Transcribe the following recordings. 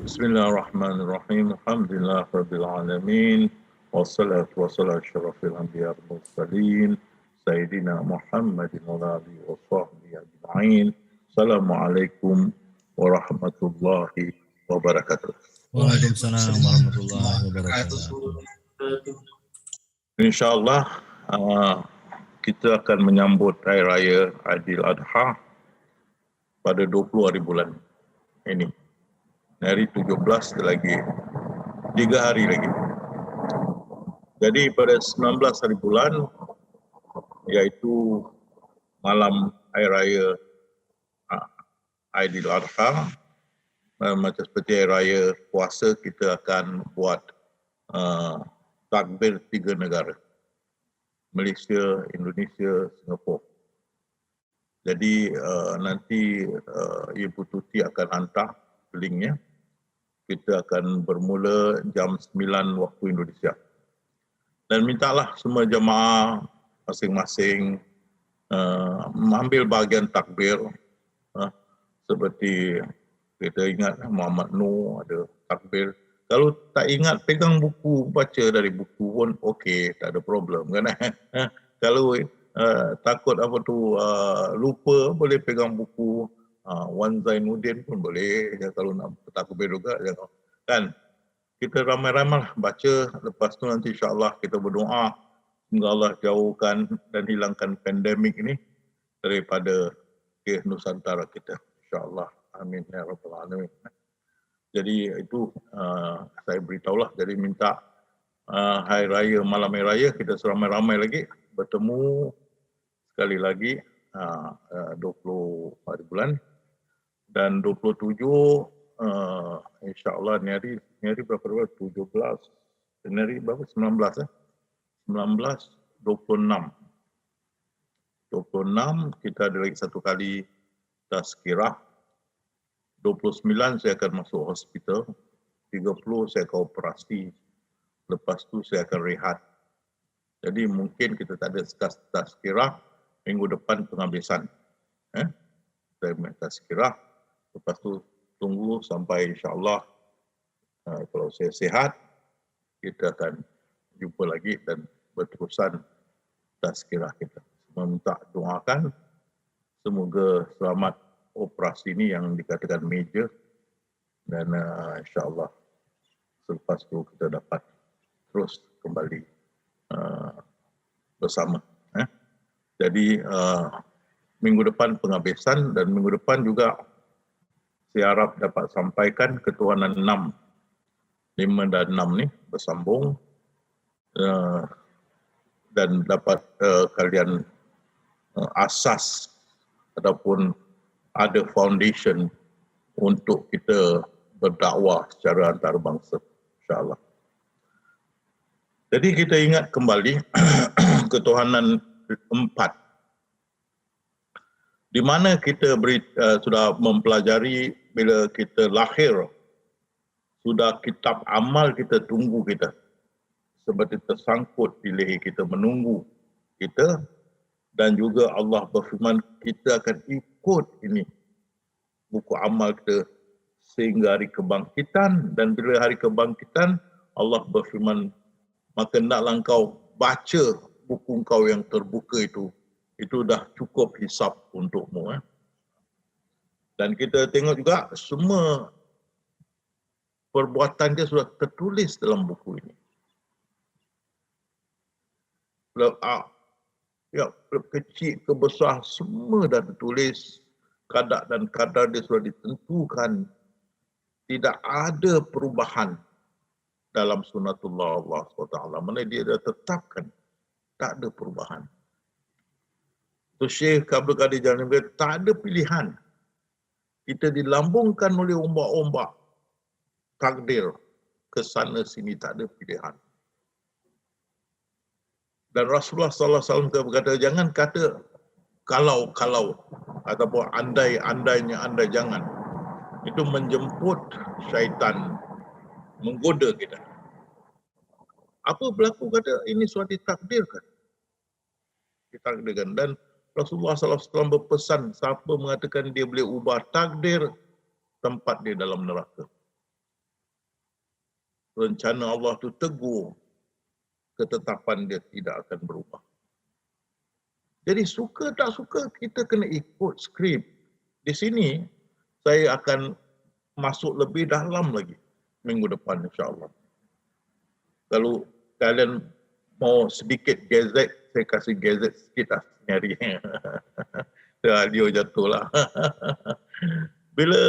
Bismillahirrahmanirrahim. Alhamdulillah rabbil alamin. Wassalatu wassalamu ala asyrafil anbiya wal mursalin sayyidina Muhammadin wa alihi wa sahbihi ajma'in. Assalamualaikum warahmatullahi wabarakatuh. Waalaikumsalam warahmatullahi wabarakatuh. InsyaAllah kita akan menyambut Hari Raya Aidiladha pada 20 hari bulan ini. Hari 17 lagi, 3 hari lagi. Jadi pada 19 hari bulan, iaitu malam Hari Raya Aidiladha, macam seperti Hari Raya puasa, kita akan buat takbir 3 negara. Malaysia, Indonesia, Singapura. Jadi nanti Ibu Tuti akan hantar linknya. Kita akan bermula jam 9 waktu Indonesia. Dan mintalah semua jemaah masing-masing mengambil bahagian takbir. Seperti kita ingat Muhammad Noor ada takbir. Kalau tak ingat, pegang buku, baca dari buku pun okey, tak ada problem kan. Kalau takut lupa, boleh pegang buku Wan Zainuddin pun boleh. Ya, kalau nak takbir juga, jangan. Kan kita ramai-ramai lah baca, lepas tu nanti insyaAllah kita berdoa semoga Allah jauhkan dan hilangkan pandemik ini daripada Nusantara kita, insyaAllah. Amin ya rabbal alamin. Jadi itu saya beritahulah, jadi minta Hari Raya, malam Hari Raya kita seramai-ramai lagi bertemu sekali lagi 20 hari bulan. Dan 27 insyaAllah ni hari berapa? 17, ni hari berapa? 19 26 kita ada lagi satu kali tazkirah. 29 saya akan masuk hospital, 30 saya akan operasi, lepas tu saya akan rehat. Jadi mungkin kita tak ada tazkirah, minggu depan penghabisan. Saya tazkirah, lepas tu tunggu sampai insyaAllah kalau saya sihat, kita akan jumpa lagi dan berterusan tazkirah kita. Meminta doakan semoga selamat operasi ini yang dikatakan major, dan insyaAllah selepas itu kita dapat terus kembali bersama. Jadi minggu depan penghabisan, dan minggu depan juga saya harap dapat sampaikan ketuhanan 5 dan 6 ni bersambung dan dapat kalian asas ataupun ada foundation untuk kita berdakwah secara antarabangsa, insyaAllah. Jadi kita ingat kembali ketuhanan 4. Di mana kita sudah mempelajari bila kita lahir, sudah kitab amal kita tunggu kita. Seperti tersangkut di leher kita menunggu kita, dan juga Allah berfirman kita akan ikut ini buku amal kita sehingga hari kebangkitan. Dan bila hari kebangkitan Allah berfirman, maka hendaklah engkau baca buku engkau yang terbuka itu dah cukup hisap untukmu. Dan kita tengok juga semua perbuatan dia sudah tertulis dalam buku ini. Ya, kecil ke besar semua dah tertulis, kadar dan kadar dia sudah ditentukan. Tidak ada perubahan dalam sunatullah Allah SWT. Mana dia dah tetapkan, tak ada perubahan. So Syekh Abdul Qadir Jalani berkata, tak ada pilihan. Kita dilambungkan oleh ombak-ombak takdir ke sana sini, tak ada pilihan. Dan Rasulullah SAW berkata, jangan kata kalau ataupun andainya anda, jangan. Itu menjemput syaitan, menggoda kita. Apa berlaku kata ini suatu ditakdirkan. Ditakdirkan. Dan Rasulullah SAW berpesan, siapa mengatakan dia boleh ubah takdir, tempat dia dalam neraka. Rencana Allah tu teguh, ketetapan dia tidak akan berubah. Jadi suka tak suka, kita kena ikut skrip. Di sini, saya akan masuk lebih dalam lagi minggu depan insyaAllah. Kalau kalian mau sedikit gadget, saya kasih gadget sikit lah nyari. Radio jatuh lah. Bila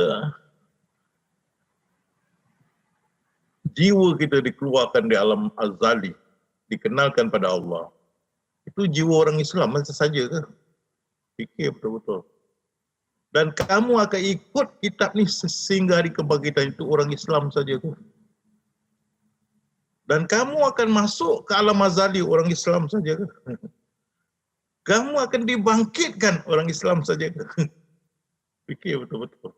jiwa kita dikeluarkan di alam azali, dikenalkan pada Allah, itu jiwa orang Islam macam saja ke? Fikir betul-betul. Dan kamu akan ikut kitab ni sehingga hari kebangkitan, itu orang Islam saja ke? Dan kamu akan masuk ke alam azali, orang Islam saja ke? Kamu akan dibangkitkan, orang Islam saja ke? Fikir betul-betul.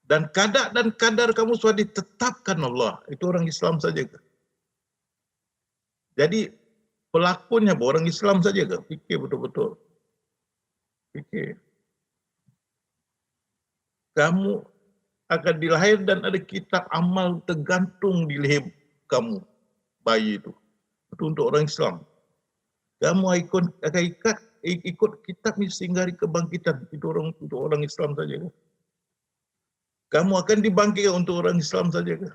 Dan kadar kamu sudah ditetapkan Allah, itu orang Islam saja ke? Jadi pelakunya orang Islam saja ke? Fikir betul-betul. Fikir. Kamu akan dilahir dan ada kitab amal tergantung di leher kamu, bayi itu. Itu untuk orang Islam. Kamu akan ikut kitab ni sehingga hari kebangkitan. Itu untuk orang Islam saja ke? Kamu akan dibangkitkan untuk orang Islam saja ke?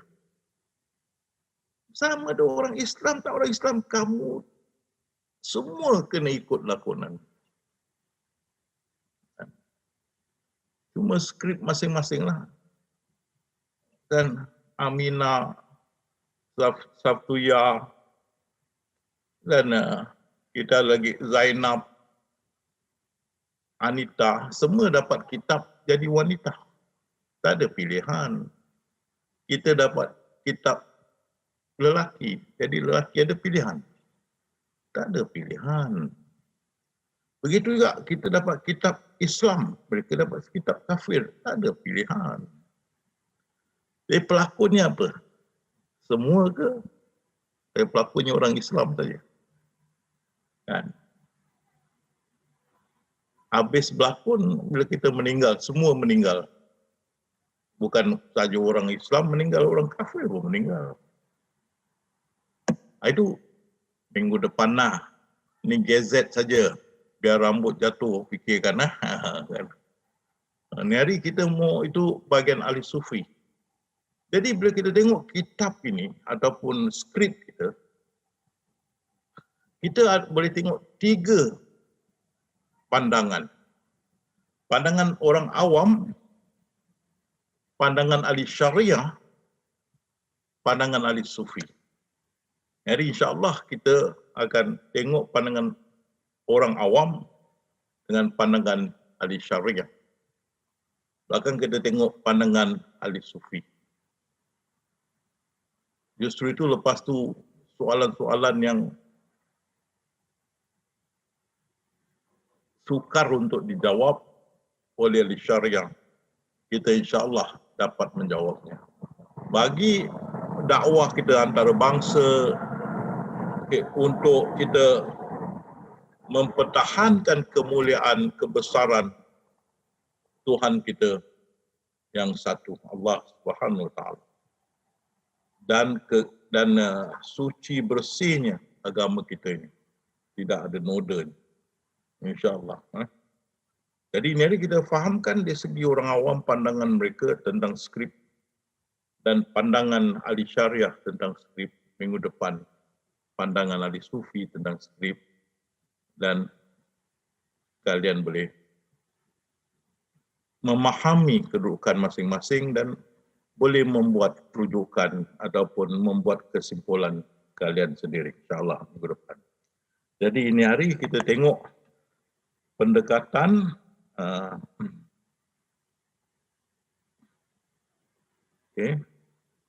Sama ada orang Islam, tak orang Islam, kamu semua kena ikut lakonan. Cuma skrip masing-masing lah. Dan Aminah, Sabtuya, dan kita lagi Zainab, Anita, semua dapat kitab jadi wanita. Tak ada pilihan. Kita dapat kitab lelaki, jadi lelaki ada pilihan. Tak ada pilihan. Begitu juga kita dapat kitab Islam, mereka dapat kitab kafir, tak ada pilihan. Jadi pelakunya apa? Semua ke? Pelakunya orang Islam saja. Kan? Habis berlakon, bila kita meninggal, semua meninggal. Bukan saja orang Islam meninggal, orang kafir pun meninggal. Itu minggu depan lah. Ini gazet saja. Biar rambut jatuh, fikirkan lah. Ni hari kita mau itu bagian ahli sufi. Jadi bila kita tengok kitab ini ataupun skrip kita boleh tengok 3 pandangan. Pandangan orang awam, pandangan ahli syariah, pandangan ahli sufi. Jadi insyaAllah kita akan tengok pandangan orang awam dengan pandangan ahli syariah. Bahkan kita tengok pandangan ahli sufi. Justru itu lepas tu soalan-soalan yang sukar untuk dijawab oleh ahli syariah, kita insyaAllah dapat menjawabnya. Bagi dakwah kita antarabangsa, untuk kita mempertahankan kemuliaan, kebesaran Tuhan kita yang satu, Allah Subhanahu Wa Taala, dan suci bersihnya agama kita ini, tidak ada noda, insyaAllah. Jadi ini kita fahamkan dari segi orang awam pandangan mereka tentang skrip dan pandangan ahli syariah tentang skrip. Minggu depan pandangan ahli sufi tentang skrip, dan kalian boleh memahami kedudukan masing-masing dan boleh membuat rujukan ataupun membuat kesimpulan kalian sendiri, insyaAllah minggu depan. Jadi ini hari kita tengok pendekatan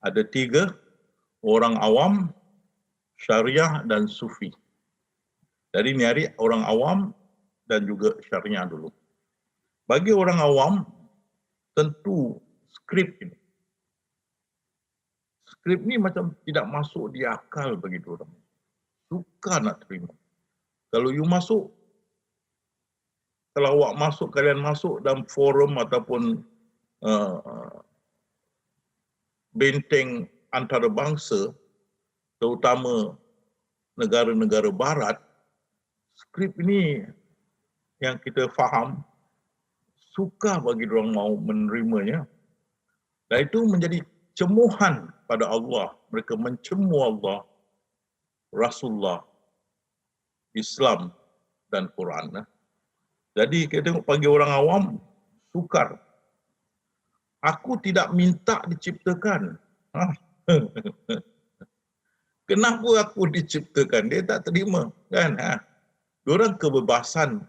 ada 3, orang awam, syariah dan sufi. Jadi ini hari orang awam dan juga syariah dulu. Bagi orang awam, tentu skrip ini. Skrip ni macam tidak masuk di akal bagi orang. Sukar nak terima. Kalau you masuk, kalau awak masuk, kalian masuk dalam forum ataupun benteng antarabangsa, terutama negara-negara barat, skrip ini yang kita faham, sukar bagi orang mau menerimanya. Dan itu menjadi cemuhan pada Allah. Mereka mencemu Allah, Rasulullah, Islam dan Quran. Jadi kita tengok bagi orang awam, sukar. Aku tidak minta diciptakan. Kenapa aku diciptakan? Dia tak terima. Kan? Diorang kebebasan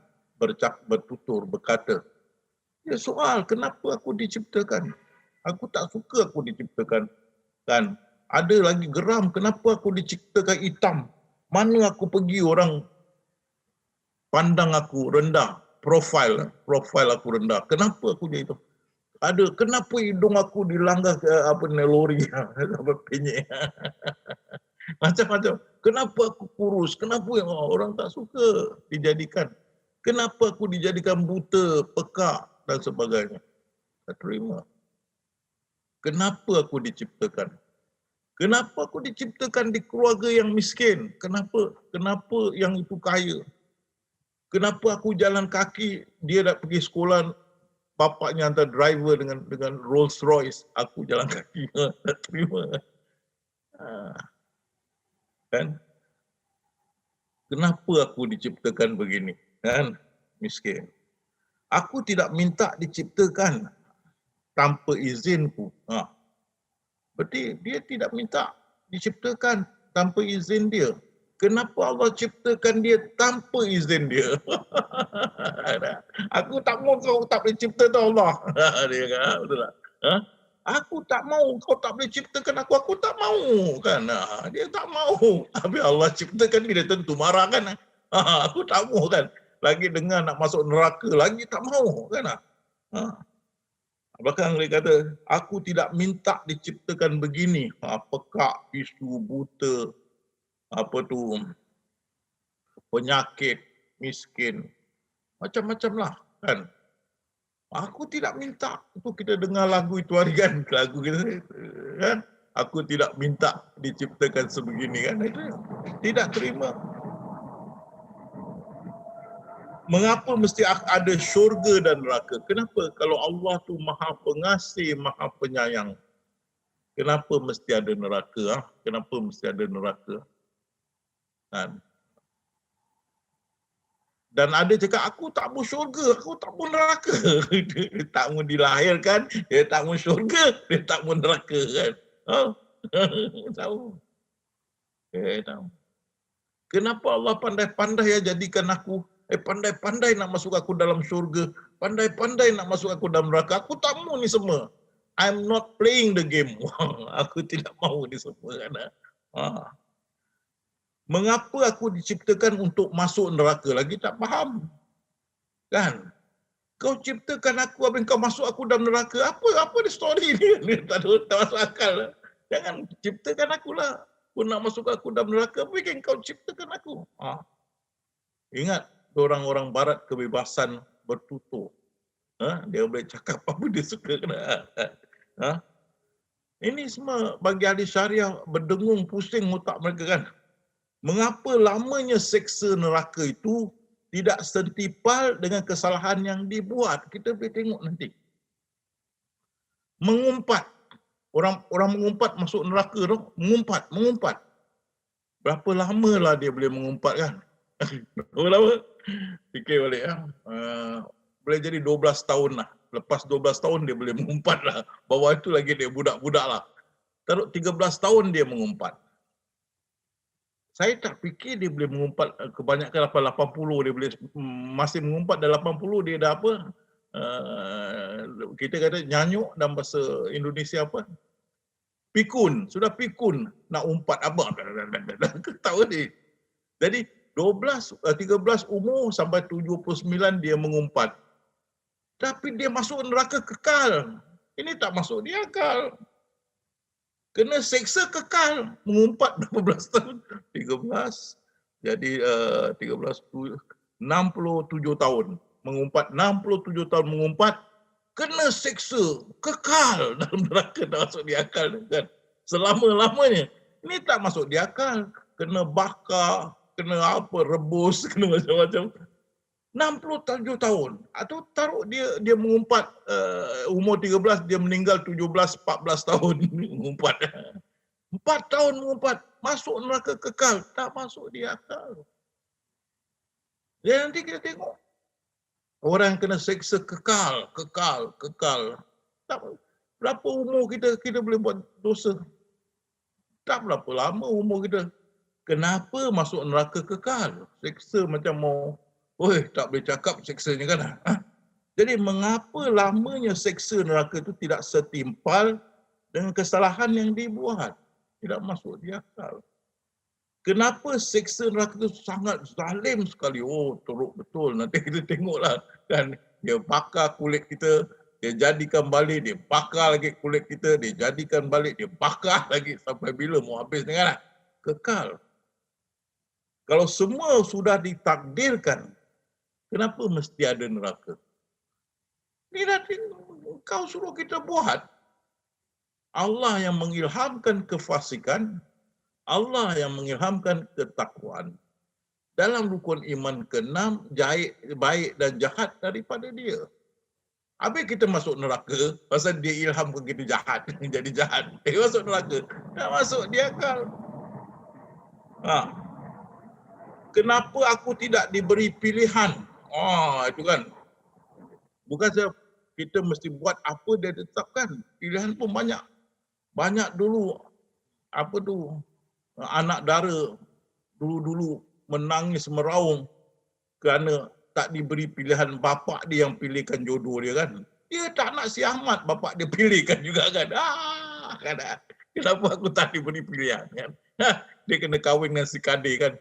bertutur, berkata. Dia soal, kenapa aku diciptakan? Aku tak suka aku diciptakan. Kan? Ada lagi geram, kenapa aku diciptakan hitam? Mana aku pergi orang pandang aku rendah, profil aku rendah. Kenapa aku jadi itu? Ada, kenapa hidung aku dilanggar ke lori, penyek. Macam-macam. Kenapa aku kurus? Kenapa yang orang tak suka dijadikan? Kenapa aku dijadikan buta, pekak dan sebagainya? Tak terima. Kenapa aku diciptakan? Kenapa aku diciptakan di keluarga yang miskin? Kenapa yang itu kaya? Kenapa aku jalan kaki, dia dah pergi sekolah, bapaknya hantar driver dengan Rolls Royce, aku jalan kaki. Tak terima. Kan? Kenapa aku diciptakan begini? Kan? Miskin. Aku tidak minta diciptakan tanpa izinku. Berarti dia tidak minta diciptakan tanpa izin dia. Kenapa Allah ciptakan dia tanpa izin dia? Aku tak mau kau tak boleh cipta tu Allah. Dia kata, betul tak? Aku tak mau kau tak boleh ciptakan aku tak mau. Kan? Dia tak mau. Tapi Allah ciptakan dia tentu marah kan? Aku tak mau kan? Lagi dengar nak masuk neraka, lagi tak mau kan? Bahkan dia kata, aku tidak minta diciptakan begini. Pekak, bisu, buta, penyakit, miskin. Macam-macam lah kan. Aku tidak minta. Itu kita dengar lagu itu hari kan. Lagu kita kan. Aku tidak minta diciptakan sebegini kan. Itu tidak terima. Mengapa mesti ada syurga dan neraka? Kenapa? Kalau Allah tu maha pengasih, maha penyayang. Kenapa mesti ada neraka? Kenapa mesti ada neraka? Dan ada cakap, aku tak mau syurga, aku tak mau neraka. Dia tak mau dilahirkan, dia tak mau syurga, dia tak mau neraka kan. Tahu. Tahu. Kenapa Allah pandai-pandai jadikan aku pandai-pandai nak masuk aku dalam syurga, pandai-pandai nak masuk aku dalam neraka. Aku tak mau ni semua. I'm not playing the game. Aku tidak mau ni semua. Mengapa aku diciptakan untuk masuk neraka? Lagi tak faham. Kan? Kau ciptakan aku, habis kau masuk aku dalam neraka. Apa ni story ni? Tak masuk akal. Jangan ciptakan aku lah. Kau nak masuk aku dalam neraka, bikin kau ciptakan aku. Ingat, orang-orang barat kebebasan bertutur. Dia boleh cakap apa dia suka. Ini semua bagi ahli syariah berdengung pusing otak mereka kan. Mengapa lamanya seksa neraka itu tidak setimpal dengan kesalahan yang dibuat? Kita boleh tengok nanti. Mengumpat. Orang mengumpat masuk neraka tu, mengumpat. Berapa lama lah dia boleh mengumpat kan? Berapa lama? Fikir balik boleh jadi 12 tahun lah. Lepas 12 tahun dia boleh mengumpat lah. Bawah itu lagi dia budak-budak lah. Terus 13 tahun dia mengumpat. Saya tak fikir dia boleh mengumpat kebanyakan 80 dia boleh masih mengumpat dah 80 dia dah apa? Kita kata nyanyuk dalam bahasa Indonesia apa? Pikun, sudah pikun nak umpat apa? Tahu ni. Jadi 13 umur sampai 79 dia mengumpat. Tapi dia masuk neraka kekal. Ini tak masuk di akal. Kena seksa kekal. Mengumpat 12 tahun. 13. Jadi 13, 67 tahun. mengumpat, 67 tahun mengumpat, kena seksa kekal dalam neraka, tak masuk di akal kan. Selama-lamanya. Ini tak masuk di akal. Kena bakar, kena apa, rebus, kena macam-macam. 67 tahun. Atau taruh dia mengumpat umur 13, dia meninggal 17, 14 tahun mengumpat. 4 tahun mengumpat, masuk neraka kekal, tak masuk di akal. Dan nanti kita tengok orang kena seksa kekal. Tak, berapa umur kita boleh buat dosa? Tak berapa lama umur kita. Kenapa masuk neraka kekal? Seksa macam mau, tak boleh cakap seksanya kan? Jadi mengapa lamanya seksa neraka itu tidak setimpal dengan kesalahan yang dibuat? Tidak masuk di akal. Kenapa seksa neraka itu sangat zalim sekali? Teruk betul. Nanti kita tengoklah kan. Dia bakar kulit kita, dia jadikan balik, dia bakar lagi kulit kita, dia jadikan balik, dia bakar lagi. Sampai bila mau habis dengan kekal. Kalau semua sudah ditakdirkan, kenapa mesti ada neraka? Ini nanti kau suruh kita buat. Allah yang mengilhamkan kefasikan, Allah yang mengilhamkan ketakwaan. Dalam rukun iman ke-6, baik dan jahat daripada dia. Habis kita masuk neraka, pasal dia ilhamkan kita jahat, jadi jahat. Masuk neraka, tak masuk di akal. Kenapa aku tidak diberi pilihan? Itu kan. Bukan saja kita mesti buat apa dia tetapkan. Pilihan pun banyak. Banyak dulu, anak dara dulu menangis meraung kerana tak diberi pilihan, bapak dia yang pilihkan jodoh dia kan. Dia tak nak si Ahmad, bapak dia pilihkan juga kan. Kenapa aku tak diberi pilihan kan? Dia kena kahwin dengan si Kadir kan.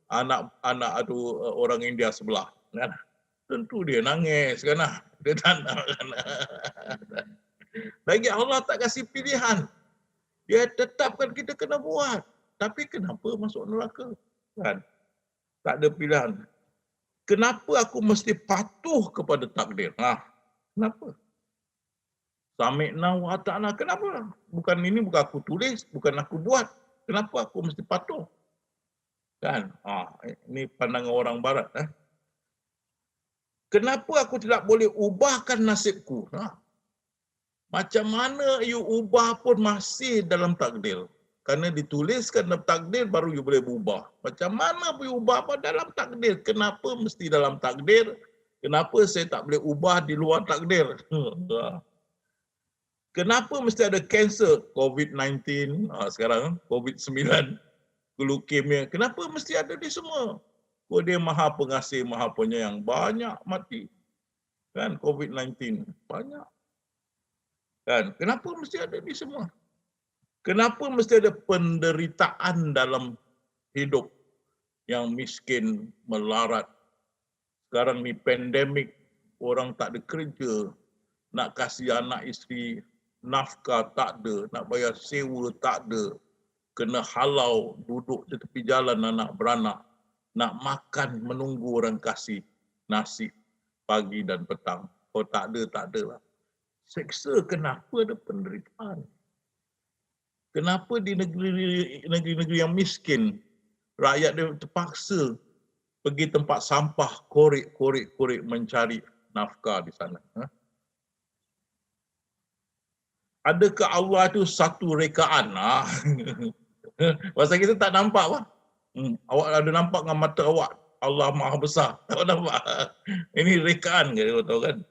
Anak tu orang India sebelah kan. Tentu dia nangis kan. Dia tak nak kan. Lagi Allah tak kasih pilihan. Dia tetapkan kita kena buat. Tapi kenapa masuk neraka? Kan? Tak ada pilihan. Kenapa aku mesti patuh kepada takdir? Kenapa? Sami'na wa ata'na. Kenapa? Bukan aku tulis, bukan aku buat. Kenapa aku mesti patuh? Kan? Ini pandangan orang barat. Kenapa aku tidak boleh ubahkan nasibku? Macam mana you ubah pun masih dalam takdir. Kerana dituliskan dalam takdir baru you boleh berubah. Macam mana you ubah apa dalam takdir? Kenapa mesti dalam takdir? Kenapa saya tak boleh ubah di luar takdir? Kenapa mesti ada kanser? COVID-19, sekarang COVID-19, leukemia. Kenapa mesti ada di semua? Dia maha pengasih, maha penyayang. Banyak mati. Kan COVID-19, banyak. Kan? Kenapa mesti ada di semua? Kenapa mesti ada penderitaan dalam hidup yang miskin, melarat? Sekarang ni pandemik, orang tak ada kerja, nak kasih anak isteri nafkah tak ada, nak bayar sewa tak ada, kena halau duduk di tepi jalan anak beranak, nak makan menunggu orang kasih nasi pagi dan petang. Tak ada lah. Seksa, kenapa ada penderitaan? Kenapa di negeri-negeri yang miskin, rakyat dia terpaksa pergi tempat sampah, korek mencari nafkah di sana? Adakah Allah itu satu rekaan? Pasal kita tak nampak apa? Awak ada nampak dengan mata awak, Allah Maha Besar. Awak nampak? Ini rekaan ke, tahu kan?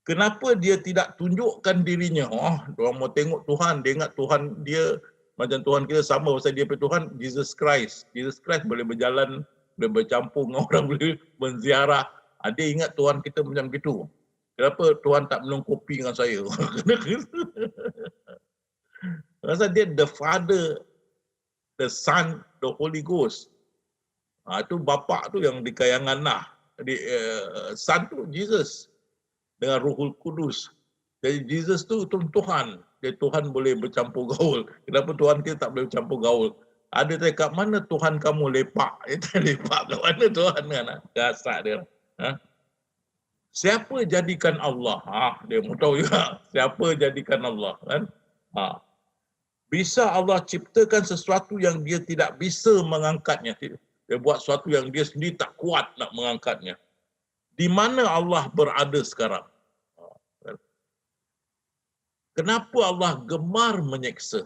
Kenapa dia tidak tunjukkan dirinya? Dia mau tengok Tuhan, dia ingat Tuhan dia macam Tuhan kita sama, pasal dia punya Tuhan Jesus Christ. Jesus Christ boleh berjalan, boleh bercampur dengan orang, boleh menziarah. Dia ingat Tuhan kita macam gitu. Kenapa Tuhan tak minum kopi dengan saya? Pasal dia the Father, the Son, the Holy Ghost. Itu bapa tu yang dikayangan lah. Son tu Jesus dengan Ruhul Kudus. Jadi Jesus tu Tuhan. Jadi Tuhan boleh bercampur gaul. Kenapa Tuhan kita tak boleh bercampur gaul? Ada tanya, kat mana Tuhan kamu lepak? Dia tak lepak kat mana Tuhan kan? Gasak dia. Siapa jadikan Allah? Dia mau tahu juga siapa jadikan Allah, kan? Bisa Allah ciptakan sesuatu yang dia tidak bisa mengangkatnya. Dia buat sesuatu yang dia sendiri tak kuat nak mengangkatnya. Di mana Allah berada sekarang? Kenapa Allah gemar menyeksa?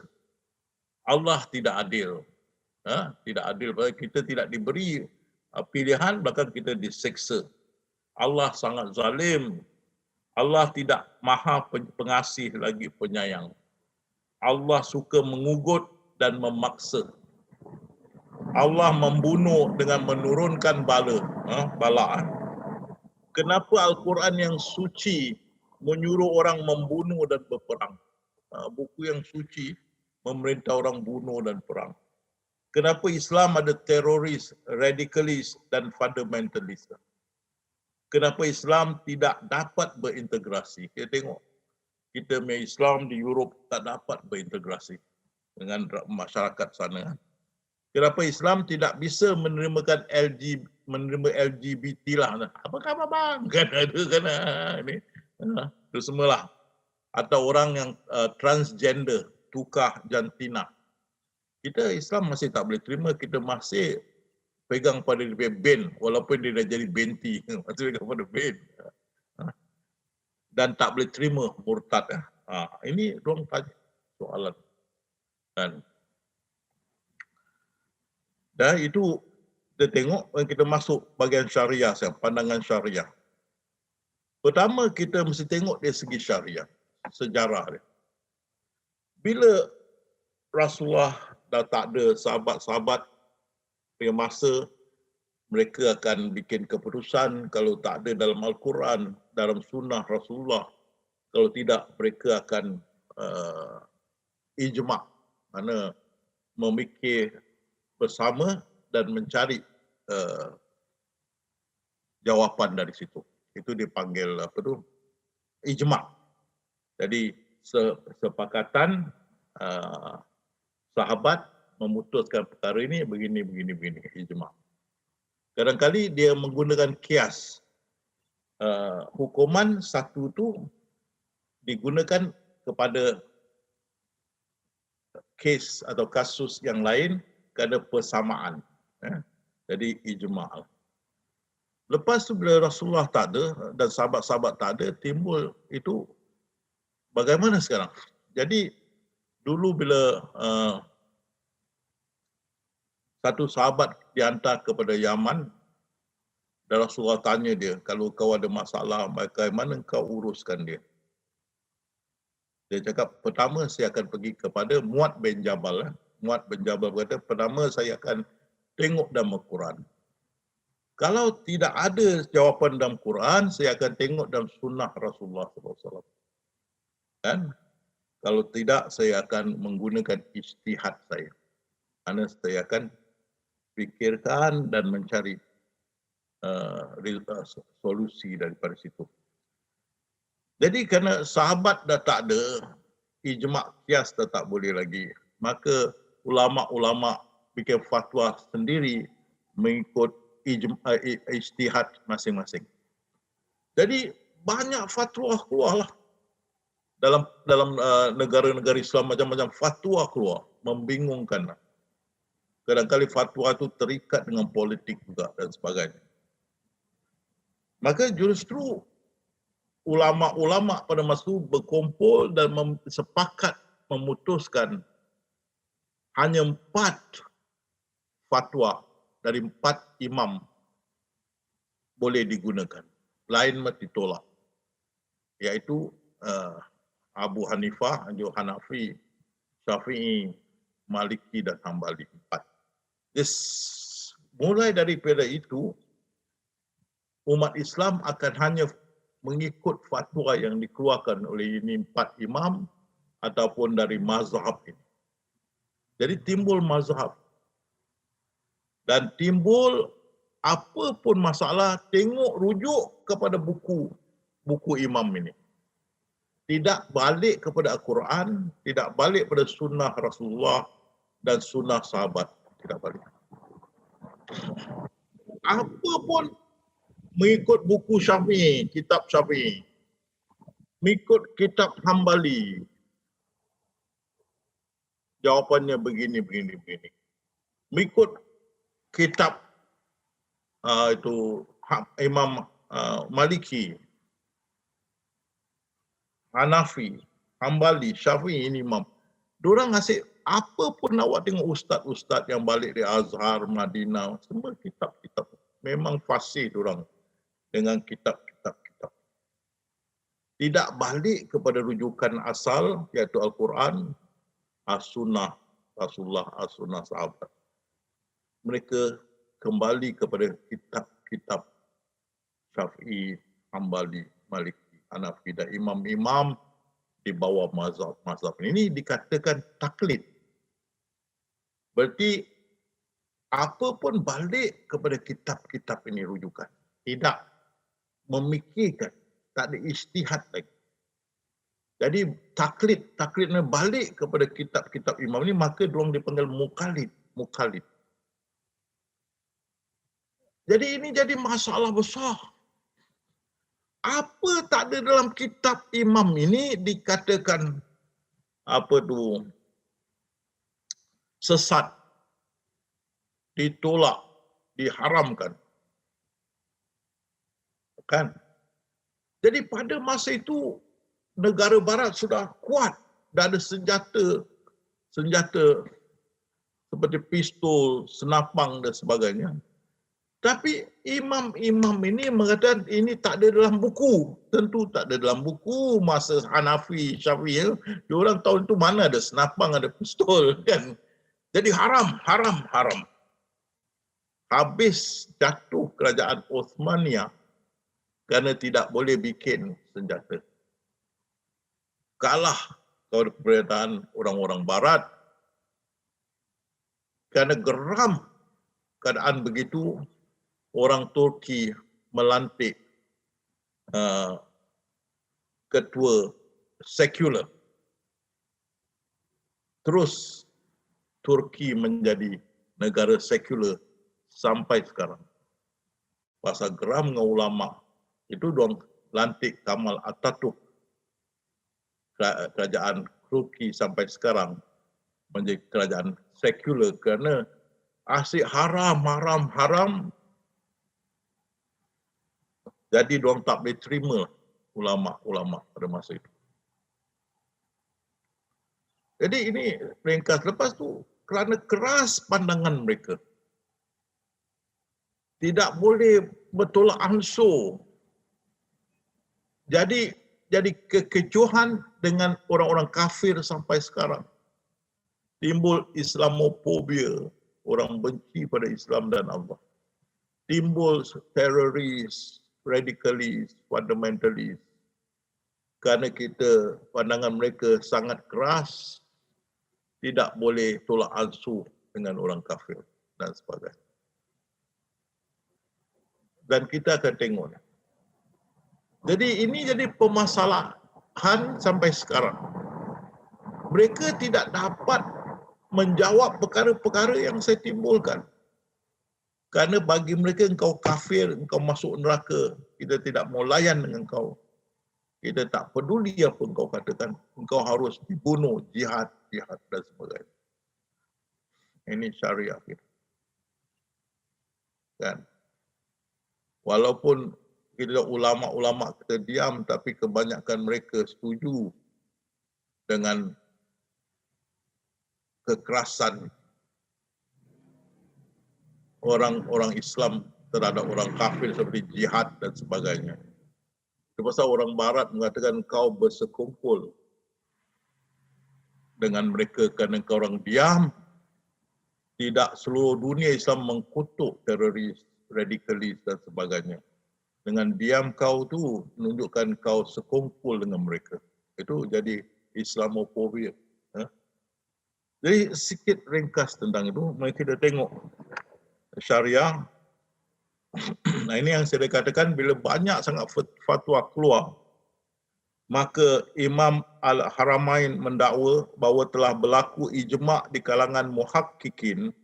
Allah tidak adil. Tidak adil, kita tidak diberi pilihan, bahkan kita diseksa. Allah sangat zalim. Allah tidak maha pengasih lagi penyayang. Allah suka mengugut dan memaksa. Allah membunuh dengan menurunkan bala. Kenapa Al-Quran yang suci menyuruh orang membunuh dan berperang? Buku yang suci memerintah orang bunuh dan perang. Kenapa Islam ada teroris, radikalis dan fundamentalis? Kenapa Islam tidak dapat berintegrasi? Kita tengok, kita punya Islam di Europe tak dapat berintegrasi dengan masyarakat sana. Kenapa Islam tidak bisa menerima LGBT lah? Apa khabar bang? Kan ada kan ini. Itu semualah. Atau orang yang transgender, tukar jantina. Kita Islam masih tak boleh terima, kita masih pegang pada dia ben, walaupun dia dah jadi benti, masih pegang pada ben. Dan tak boleh terima murtad. Ini ruang tanya soalan. Dan itu kita tengok kita masuk bahagian syariah, pandangan syariah. Pertama kita mesti tengok dari segi syariah, sejarah dia. Bila Rasulullah dah tak ada sahabat-sahabat, pada masa mereka akan bikin keputusan, kalau tak ada dalam Al-Quran, dalam sunnah Rasulullah, kalau tidak mereka akan ijma', mana memikir bersama dan mencari jawapan dari situ. Itu dipanggil ijma'. Jadi sepakatan sahabat memutuskan perkara ini begini, ijma'. Kadang-kali dia menggunakan kias. Hukuman satu tu digunakan kepada kes atau kasus yang lain kerana persamaan. Jadi ijma'. Lepas tu bila Rasulullah tak ada dan sahabat-sahabat tak ada, timbul itu bagaimana sekarang? Jadi dulu bila satu sahabat dihantar kepada Yaman, dan Rasulullah tanya dia, kalau kau ada masalah, bagaimana kau uruskan dia? Dia cakap, pertama saya akan pergi kepada Mu'adh bin Jabal. Mu'adh bin Jabal berkata, pertama saya akan tengok dalam Al-Quran. Kalau tidak ada jawapan dalam Quran, saya akan tengok dalam sunnah Rasulullah SAW. Kan? Kalau tidak, saya akan menggunakan ijtihad saya. Kerana saya akan fikirkan dan mencari solusi daripada situ. Jadi kerana sahabat dah tak ada, ijma' kias dah tak boleh lagi, maka ulama'-ulama' bikin fatwa sendiri mengikut ijtihad masing-masing. Jadi banyak fatwa keluarlah dalam negara-negara Islam, macam-macam fatwa keluar, membingungkan. Kadang-kadang fatwa itu terikat dengan politik juga dan sebagainya. Maka justru ulama'-ulama' pada masa itu berkumpul dan sepakat memutuskan hanya 4 fatwa dari 4 imam boleh digunakan. Lain ditolak. Iaitu Abu Hanifah, Hanafi, Syafi'i, Maliki dan Hambali. 4. Mulai daripada itu, umat Islam akan hanya mengikut fatwa yang dikeluarkan oleh ini 4 imam ataupun dari mazhab ini. Jadi timbul mazhab. Dan timbul apa pun masalah, tengok rujuk kepada buku imam ini. Tidak balik kepada Al-Quran, tidak balik pada sunnah Rasulullah dan sunnah sahabat. Tidak balik. Apa pun mengikut buku Syafi'i, kitab Syafi'i, mengikut kitab Hambali. Jawapannya begini. Mengikut kitab itu Imam Maliki, Hanafi, Hambali, Syafi'i, ini imam. Diorang asyik apa pun awak tengok ustaz-ustaz yang balik dari Azhar, Madinah, semua kitab-kitab. Memang fasih diorang dengan kitab-kitab. Tidak balik kepada rujukan asal iaitu Al-Quran, As-Sunnah Rasulullah, As-Sunnah sahabat. Mereka kembali kepada kitab-kitab Syafi'i, Hambali, Maliki, Hanafi dan imam-imam di bawah mazhab. Ini dikatakan taklid. Berarti apa pun balik kepada kitab-kitab ini rujukan. Tidak memikirkan, tak ada ijtihad lagi. Jadi taklidnya balik kepada kitab-kitab imam ini, maka diorang dipanggil mukallid. Jadi ini jadi masalah besar. Apa tak ada dalam kitab imam ini dikatakan sesat, ditolak, diharamkan. Kan? Jadi pada masa itu negara barat sudah kuat, dah ada senjata seperti pistol, senapang dan sebagainya. Tapi imam-imam ini mengatakan ini tak ada dalam buku. Tentu tak ada dalam buku masa Hanafi, Syafi'i. Diorang tahu itu mana ada senapang, ada pistol kan. Jadi haram. Habis jatuh kerajaan Uthmaniyah kerana tidak boleh bikin senjata. Kalah pemerintahan orang-orang barat. Kerana geram keadaan begitu, orang Turki melantik ketua sekular. Terus Turki menjadi negara sekular sampai sekarang. Pasal geram dengan ulama, itu diorang lantik Kemal Atatürk. Kerajaan Turki sampai sekarang menjadi kerajaan sekular kerana asyik haram. Jadi diorang tak boleh terima ulama-ulama pada masa itu. Jadi ini ringkas. Lepas tu kerana keras pandangan mereka, tidak boleh bertolak ansur. Jadi kekecohan dengan orang-orang kafir sampai sekarang. Timbul Islamofobia, orang benci pada Islam dan Allah. Timbul teroris, radikalis, fundamentalis. Kerana pandangan mereka sangat keras, tidak boleh tolak ansur dengan orang kafir dan sebagainya. Dan kita akan tengok. Jadi ini jadi permasalahan sampai sekarang. Mereka tidak dapat menjawab perkara-perkara yang saya timbulkan. Kerana bagi mereka engkau kafir, engkau masuk neraka, kita tidak mau layan dengan engkau. Kita tak peduli apa engkau katakan, engkau harus dibunuh, jihad dan sebagainya. Ini syariah kita. Kan? Walaupun kita ulama-ulama kita diam, tapi kebanyakan mereka setuju dengan kekerasan orang-orang Islam terhadap orang kafir seperti jihad dan sebagainya. Itu pasal orang barat mengatakan kau bersekumpul dengan mereka kerana kau orang diam. Tidak seluruh dunia Islam mengkutuk teroris, radikalis dan sebagainya. Dengan diam kau tu menunjukkan kau sekumpul dengan mereka. Itu jadi Islamofobia. Jadi sikit ringkas tentang itu. Mari kita tengok syariah. Nah ini yang saya katakan, bila banyak sangat fatwa keluar, maka Imam Al-Haramain mendakwa bahawa telah berlaku ijma' di kalangan muhaqqiqin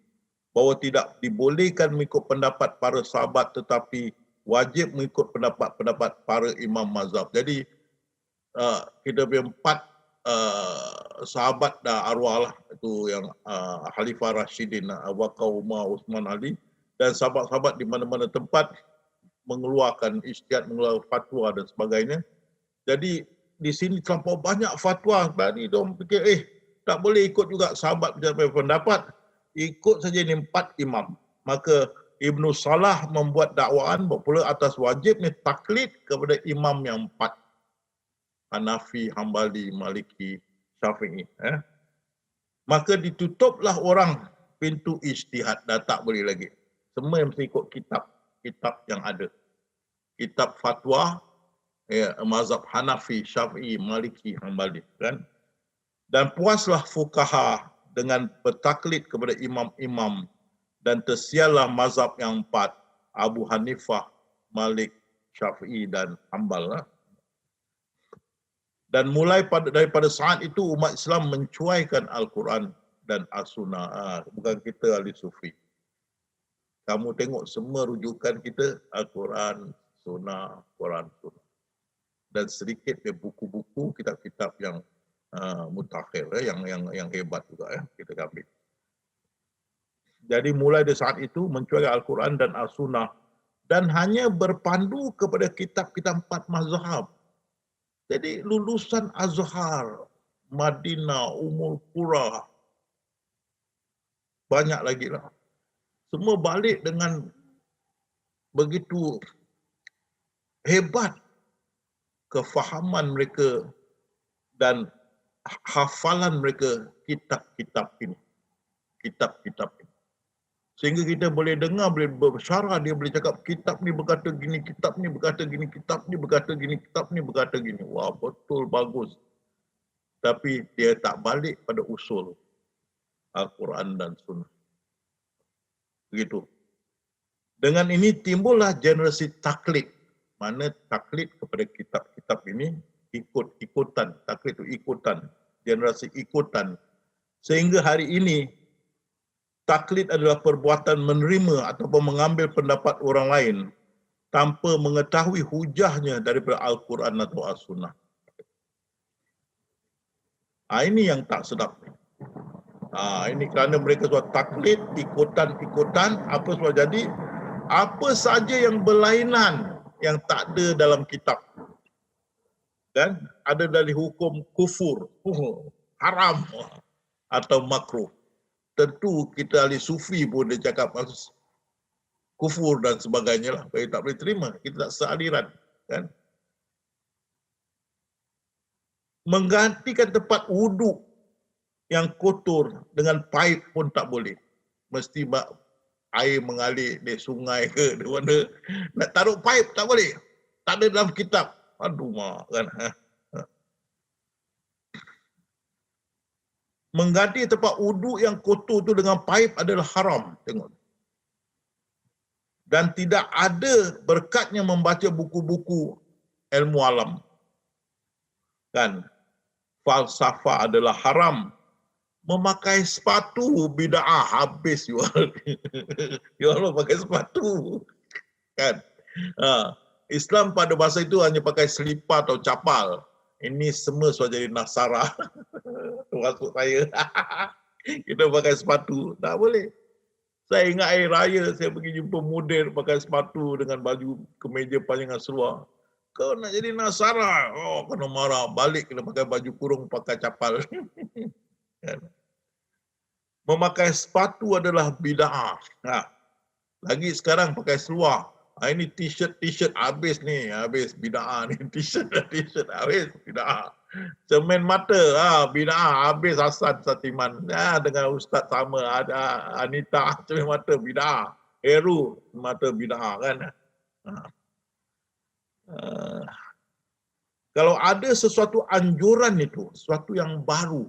bahawa tidak dibolehkan mengikut pendapat para sahabat tetapi wajib mengikut pendapat-pendapat para imam mazhab. Jadi kita punya 4 sahabat dah arwah lah, itu yang Khalifah Rashidin, Abu Bakar, Umar, Uthman, Ali, dan sahabat-sahabat di mana-mana tempat mengeluarkan ijtihad, mengeluarkan fatwa dan sebagainya. Jadi di sini terlampau banyak fatwa. Tadi diorang fikir, tak boleh ikut juga sahabat pendapat, ikut saja ini 4 imam. Maka Ibnu Salah membuat dakwaan berpula atas wajibnya taklid kepada imam yang 4. Hanafi, Hambali, Maliki, Syafi'i. Maka ditutuplah orang pintu ijtihad, dah tak boleh lagi. Semua yang mesti ikut kitab yang ada. Kitab fatwa, mazhab Hanafi, Syafi'i, Maliki, Hambali. Kan? Dan puaslah fuqaha dengan bertaklid kepada imam-imam, dan tersiallah mazhab yang 4, Abu Hanifah, Malik, Syafi'i dan Hambal. Dan mulai daripada saat itu umat Islam mencuaikan Al-Quran dan As-Sunnah. Bukan kita ahli sufi. Kamu tengok semua rujukan kita Al-Quran, Sunnah, Quran, Sunnah. Dan sedikit dia buku-buku, kitab-kitab yang mutakhir, yang hebat juga kita ambil. Jadi mulai dari saat itu mencuaikan Al-Quran dan As-Sunnah, dan hanya berpandu kepada kitab-kitab 4 mazhab. Jadi lulusan Azhar, Madinah, Ummul Qura, banyak lagi lah. Semua balik dengan begitu hebat kefahaman mereka dan hafalan mereka kitab-kitab ini. Kitab-kitab ini. Sehingga kita boleh dengar, boleh bersyarah, dia boleh cakap kitab ni berkata gini, kitab ni berkata gini, kitab ni berkata gini, kitab ni berkata gini. Wah, betul, bagus. Tapi dia tak balik pada usul Al-Quran dan Sunnah. Begitu. Dengan ini timbullah generasi taklid. Mana taklid kepada kitab-kitab ini ikut-ikutan. Taklid itu ikutan. Generasi ikutan. Sehingga hari ini taklid adalah perbuatan menerima ataupun mengambil pendapat orang lain tanpa mengetahui hujahnya daripada Al-Quran atau As-Sunnah. Ini yang tak sedap. Ini kerana mereka sudah taklid, ikutan-ikutan, apa semua jadi, apa saja yang berlainan yang tak ada dalam kitab. Dan ada dari hukum kufur, haram atau makruh. Tentu kita ahli sufi pun dia cakap kufur dan sebagainya lah. Kita tak boleh terima. Kita tak sealiran. Kan? Menggantikan tempat wuduk yang kotor dengan paip pun tak boleh. Mesti air mengalir di sungai ke, di mana. Nak taruh paip tak boleh. Tak ada dalam kitab. Aduh mak kan. Mengganti tempat wuduk yang kotor tu dengan paip adalah haram. Tengok. Dan tidak ada berkatnya membaca buku-buku ilmu alam. Kan? Falsafah adalah haram. Memakai sepatu bid'ah, habis jual. Jual pakai sepatu. Kan? Islam pada masa itu hanya pakai selipar atau capal. Ini semua sudah jadi Nasara. Termasuk saya. Kita pakai sepatu. Tak boleh. Saya ingat air raya, saya pergi jumpa model pakai sepatu dengan baju kemeja panjang seluar. Kau nak jadi Nasara? Oh, kena marah. Balik kena pakai baju kurung, pakai capal. Memakai sepatu adalah bid'ah. Lagi sekarang pakai seluar. Ini t-shirt habis ni, habis bid'ah ni. T-shirt habis bid'ah. Cermin mata, bid'ah habis Hasan Satiman. Dengan ustaz sama, ada Anita, cermin mata bid'ah. Heru mata bid'ah kan. Kalau ada sesuatu anjuran itu, sesuatu yang baru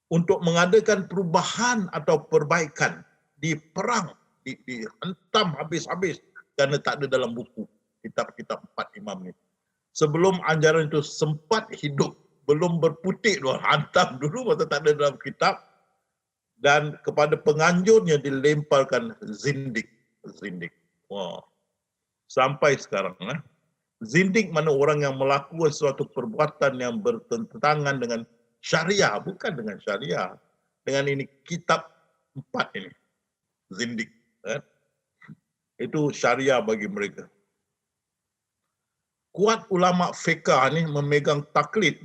untuk mengadakan perubahan atau perbaikan, diperang, dihentam habis-habis kerana tak ada dalam buku kitab-kitab 4 imam ni. Sebelum ajaran itu sempat hidup, belum berputik dulu, hantam dulu masa tak ada dalam kitab, dan kepada penganjurnya dilemparkan zindik. Wah. sampai sekarang. Zindik mana orang yang melakukan suatu perbuatan yang bertentangan dengan syariah, bukan dengan syariah. Dengan ini kitab 4 ini, zindik. Itu syariah bagi mereka. Kuat ulama fiqah ni memegang taklid,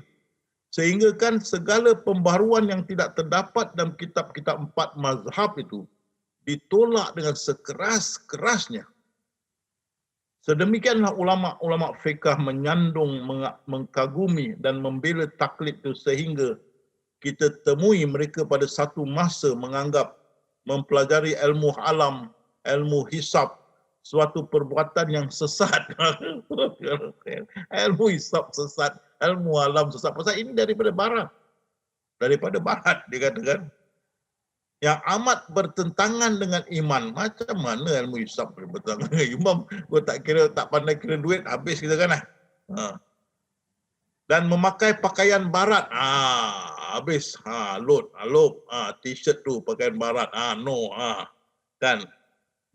sehingga kan segala pembaruan yang tidak terdapat dalam kitab-kitab 4 mazhab itu ditolak dengan sekeras-kerasnya. Sedemikianlah ulama-ulama fiqah menyandung, mengkagumi dan membela taklid itu, sehingga kita temui mereka pada satu masa menganggap mempelajari ilmu alam, ilmu hisab suatu perbuatan yang sesat. Ilmu hisab sesat, ilmu alam sesat. Pasal ini daripada barat. Daripada barat dikatakan. Yang amat bertentangan dengan iman. Macam mana ilmu hisab bertentangan dengan iman? Kau tak pandai kira duit, habis kita kan. Dan memakai pakaian barat. Habis. Load. T-shirt tu pakaian barat. Kan.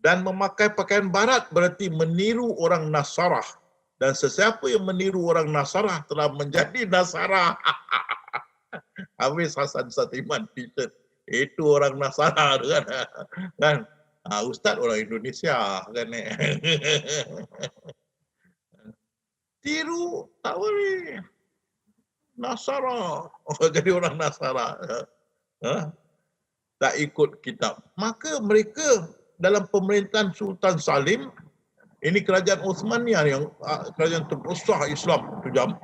Dan memakai pakaian barat berarti meniru orang Nasarah. Dan sesiapa yang meniru orang Nasarah telah menjadi Nasarah. Habis Hasan Satiman t-shirt. Itu orang Nasarah kan. Ustaz orang Indonesia kan. Tiru tak boleh. Nasara. Jadi orang Nasara. Tak ikut kitab. Maka mereka dalam pemerintahan Sultan Salim, ini kerajaan Uthmaniyah yang kerajaan terbesar Islam itu jam.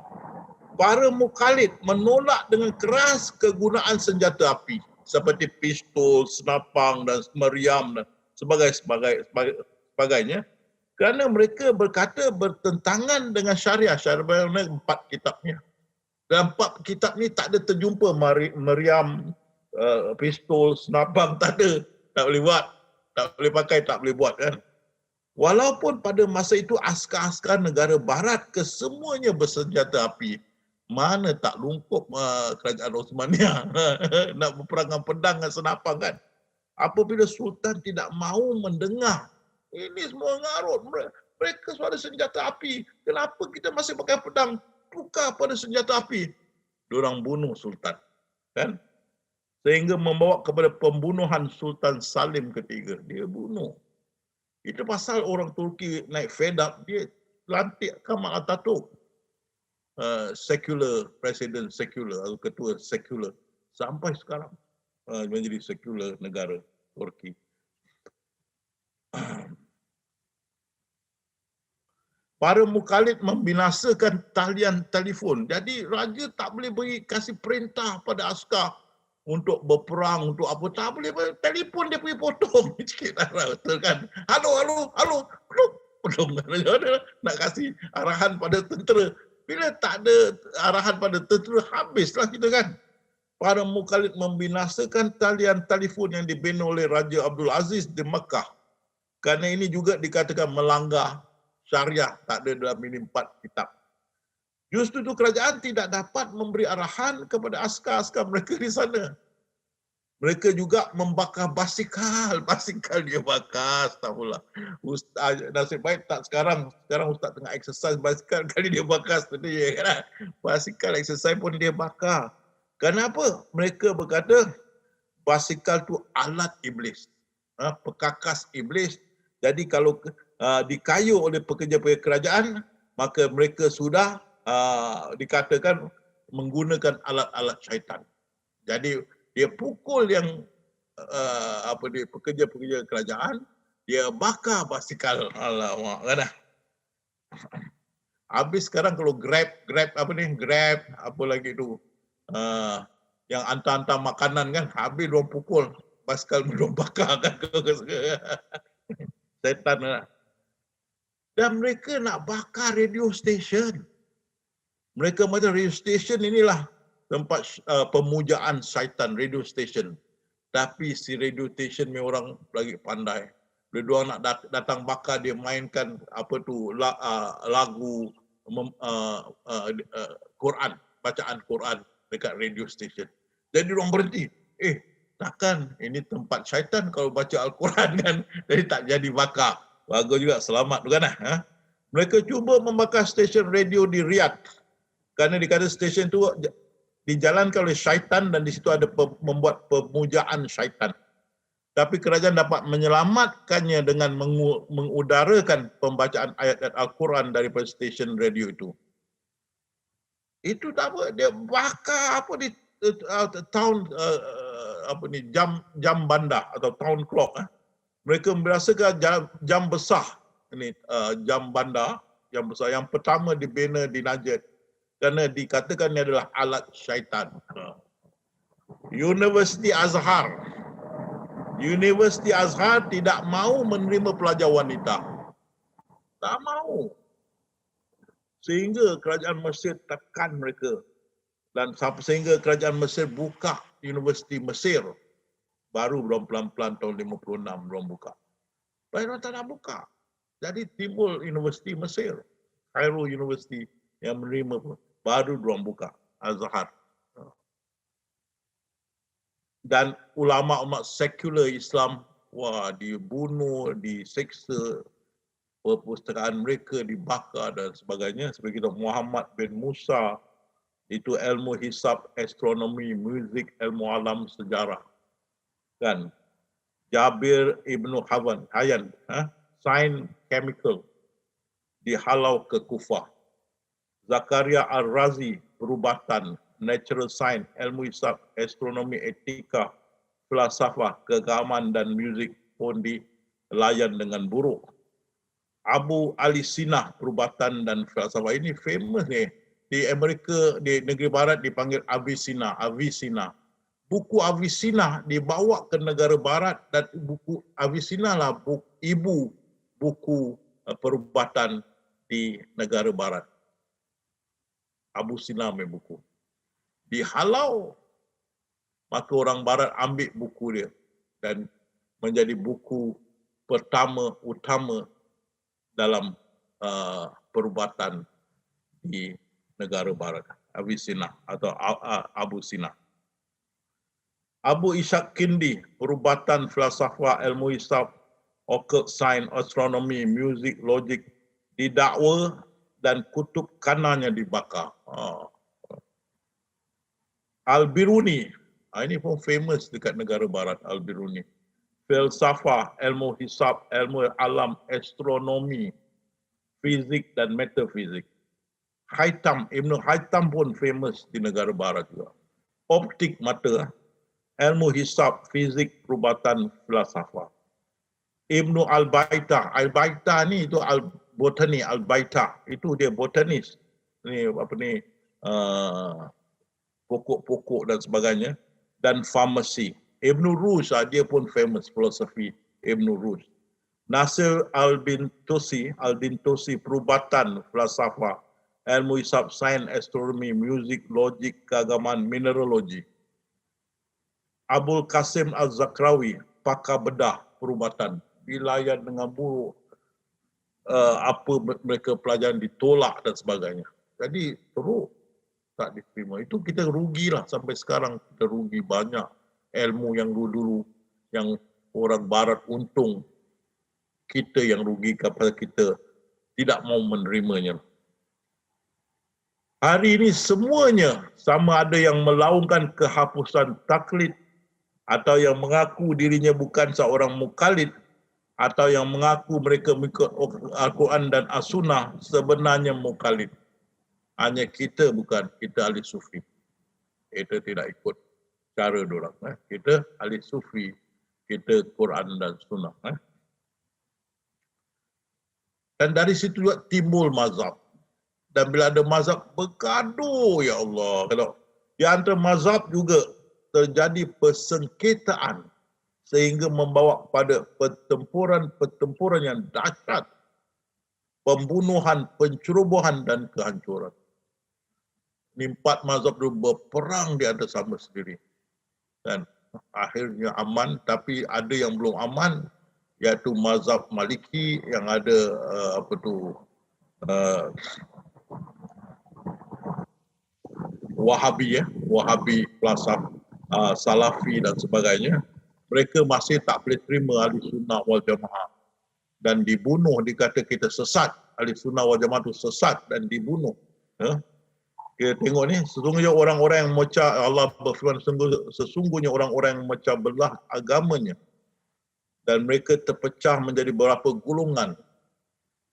Para mukhalid menolak dengan keras kegunaan senjata api seperti pistol, senapang dan meriam dan sebagainya, kerana mereka berkata bertentangan dengan syariah. Syariah 4 kitabnya. Dalam 4 kitab ni tak ada terjumpa meriam, pistol, senapang, tak ada. Tak boleh buat. Tak boleh pakai, tak boleh buat kan. Walaupun pada masa itu askar-askar negara barat kesemuanya bersenjata api. Mana tak lungkup kerajaan Uthmaniyah nak berperangan pedang dan senapang kan. Apabila Sultan tidak mahu mendengar, ini semua ngarut. Mereka suara senjata api. Kenapa kita masih pakai pedang? Tukar pada senjata api. Diorang bunuh Sultan. Kan? Sehingga membawa kepada pembunuhan Sultan Salim ketiga. Dia bunuh. Itu pasal orang Turki naik fed up, dia lantik Kemal Atatürk. Secular, presiden secular atau ketua secular. Sampai sekarang menjadi secular negara Turki. Para mukhalid membinasakan talian telefon. Jadi raja tak boleh kasih perintah pada askar untuk berperang, untuk apa, tak boleh. Telefon dia pergi potong sikit betul kan. Halo. Belum nak kasih arahan pada tentera. Bila tak ada arahan pada tentera, habislah kita kan. Para mukhalid membinasakan talian telefon yang dibina oleh Raja Abdul Aziz di Mekah. Kerana ini juga dikatakan melanggar syariah, tak ada dalam ini 4 kitab. Justru itu kerajaan tidak dapat memberi arahan kepada askar-askar mereka di sana. Mereka juga membakar basikal. Basikal dia bakar, astagfirullah. Ustaz, nasib baik tak sekarang. Sekarang Ustaz tengah exercise basikal, kali dia bakar sendiri. Kan? Basikal exercise pun dia bakar. Kenapa? Mereka berkata, basikal tu alat iblis. Pekakas iblis. Jadi kalau dikayu oleh pekerja-pekerja kerajaan, maka mereka sudah dikatakan menggunakan alat-alat syaitan. Jadi dia pukul yang pekerja-pekerja kerajaan, dia bakar basikal. Alamak, kan? Habis sekarang kalau Grab apa lagi tu, yang hantar-hantar makanan kan, habis diorang pukul, basikal diorang bakar kan. Setan lah. Dan mereka nak bakar radio station. Mereka macam radio station inilah tempat pemujaan syaitan, radio station. Tapi si radio station ni orang lagi pandai. Bila diorang nak datang bakar, dia mainkan lagu Quran, bacaan Quran dekat radio station. Jadi diorang berhenti. Takkan ini tempat syaitan kalau baca Al-Quran kan. Jadi tak jadi bakar. Bagus juga, selamat tu kan. Mereka cuba membakar stesen radio di Riyadh kerana dikata stesen itu dijalankan oleh syaitan dan di situ ada membuat pemujaan syaitan. Tapi kerajaan dapat menyelamatkannya dengan mengudarakan pembacaan ayat-ayat Al-Quran daripada stesen radio itu. Itu tak apa, dia bakar apa di tahun jam bandar atau town clock. Mereka merasakan jam besar ini jam bandar yang besar yang pertama dibina di Najd kerana dikatakan ini adalah alat syaitan. Universiti Azhar tidak mahu menerima pelajar wanita. Tak mahu. Sehingga kerajaan Mesir tekan mereka. Dan sehingga kerajaan Mesir buka Universiti Mesir. Baru belum pelan-pelan tahun 56 belum buka. Mereka tak nak buka. Jadi timbul Universiti Mesir. Cairo University yang menerima baru belum buka. Azhar. Dan ulama-ulama sekular Islam dibunuh, diseksa, perpustakaan mereka dibakar dan sebagainya. Seperti kita Muhammad bin Musa, itu ilmu hisab, astronomi, muzik, ilmu alam, sejarah. Kan? Jabir Ibnu Hayyan, sains chemical, dihalau ke Kufah. Zakaria Ar-Razi, perubatan, natural science, ilmu hisab, astronomi, etika, falsafah, keagamaan dan muzik pun dilayan dengan buruk. Abu Ali Sina, perubatan dan falsafah, ini famous ni. Di Amerika, di negeri barat dipanggil Avicenna. Buku Avicenna dibawa ke negara barat dan buku Avicenna lah ibu buku perubatan di negara barat. Abu Sina punya buku. Dihalau, maka orang barat ambil buku dia dan menjadi buku utama dalam perubatan di negara barat. Avicenna atau Abu Sina. Abu Ishaq Kindi, perubatan, falsafah, ilmu hisab, occult science, astronomi, muzik, logik, didakwa dan kutub kanannya dibakar. Al-Biruni, ini pun famous dekat negara barat, Al-Biruni. Falsafah, ilmu hisab, ilmu alam, astronomi, fizik dan metafizik. Ibnu Haytham pun famous di negara barat juga. Optik mata, ilmu hisab, fizik, perubatan, falsafah. Ibnu Al-Baitah ni itu botani Al-Baitah, itu dia botanis. Ni pokok-pokok dan sebagainya, dan farmasi. Ibnu Rushd dia pun famous filosofi Ibnu Rushd. Nasir Al-Dintusi perubatan, falsafah, ilmu hisab, sains, astronomi, muzik, logik, keagamaan, mineralogi. Abul Qasim Al-Zakrawi, pakar bedah, perubatan, dilayan dengan buruk, apa mereka pelajaran ditolak dan sebagainya. Jadi teruk tak diterima. Itu kita rugilah sampai sekarang, kita rugi banyak ilmu yang dulu yang orang barat untung, kita yang rugi kepada kita tidak mau menerimanya. Hari ini semuanya sama ada yang melaungkan kehapusan taklid atau yang mengaku dirinya bukan seorang mukallid atau yang mengaku mereka mengikut Al-Quran dan As-Sunnah sebenarnya mukallid. Hanya kita bukan, kita ahli sufi. Kita tidak ikut cara diorang. Kita ahli sufi, kita Quran dan Sunnah. Dan dari situ juga timbul mazhab. Dan bila ada mazhab bergaduh, ya Allah. Kalau di antara mazhab juga terjadi persengketaan sehingga membawa pada pertempuran yang dahsyat, pembunuhan, pencerobohan dan kehancuran. Ini 4 mazhab itu berperang di antara sama sendiri. Dan akhirnya aman, tapi ada yang belum aman, iaitu mazhab Maliki yang ada Wahabi plus Salafi dan sebagainya. Mereka masih tak boleh terima ahli sunnah wal jamaah dan dibunuh, dikata kita sesat ahli sunnah wal jamaah itu sesat dan dibunuh. Kita tengok ni, sesungguhnya orang-orang yang memecah, Allah berfirman, sesungguhnya orang-orang yang memecah belah agamanya dan mereka terpecah menjadi beberapa golongan.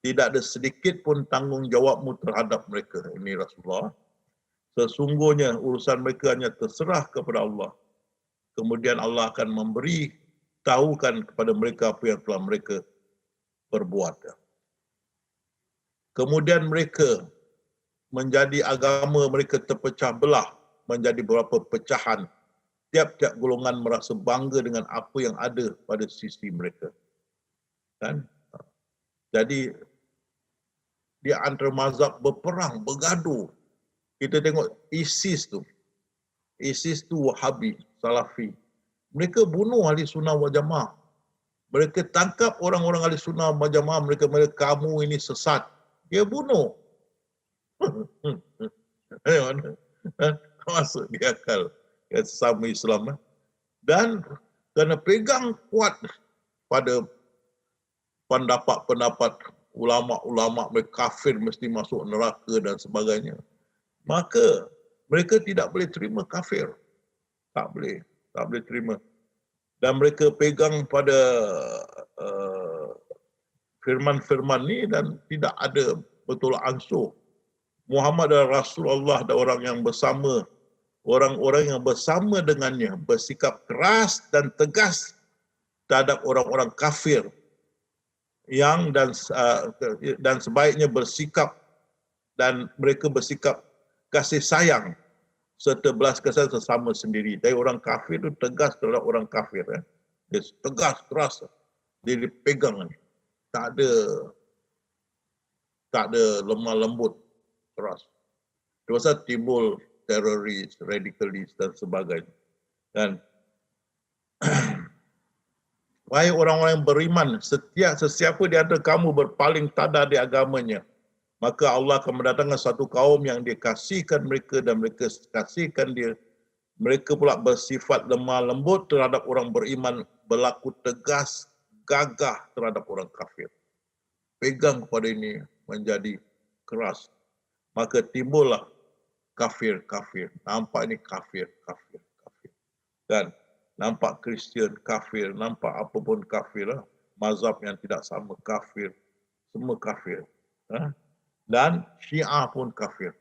Tidak ada sedikit pun tanggungjawabmu terhadap mereka. Ini Rasulullah. Sesungguhnya urusan mereka hanya terserah kepada Allah. Kemudian Allah akan memberi tahukan kepada mereka apa yang telah mereka perbuat. Kemudian mereka menjadi agama mereka terpecah belah menjadi beberapa pecahan. Tiap-tiap golongan merasa bangga dengan apa yang ada pada sisi mereka. Kan? Jadi dia antara mazhab berperang, bergaduh. Kita tengok ISIS tu Wahhabi, Salafi. Mereka bunuh ahli sunnah wal jamaah. Mereka tangkap orang-orang ahli sunnah wal jamaah, mereka kamu ini sesat. Dia bunuh. Masuk di akal sesama Islam. Dan kerana pegang kuat pada pendapat-pendapat ulama-ulama mereka kafir mesti masuk neraka dan sebagainya, maka mereka tidak boleh terima kafir. Tak boleh terima. Dan mereka pegang pada firman-firman ni dan tidak ada betul ansur. Muhammad adalah Rasulullah dan orang-orang yang bersama dengannya bersikap keras dan tegas terhadap orang-orang kafir dan sebaiknya bersikap dan mereka bersikap kasih sayang serta belas kasihan sesama sendiri. Dari orang kafir itu tegas terhadap orang kafir. Dia tegas, keras. Dia dipegang. Tak ada lemah lembut, keras. Pasal timbul teroris, radikalis dan sebagainya. Dan wahai orang-orang yang beriman, sesiapa di antara kamu berpaling tada di agamanya, maka Allah akan mendatangkan satu kaum yang dia kasihkan mereka dan mereka kasihkan dia. Mereka pula bersifat lemah lembut terhadap orang beriman, berlaku tegas, gagah terhadap orang kafir. Pegang kepada ini menjadi keras. Maka timbullah kafir. Nampak ini kafir. Dan nampak Kristian kafir, nampak apapun kafir lah. Mazhab yang tidak sama kafir. Semua kafir. Dan Syiah pun kafir.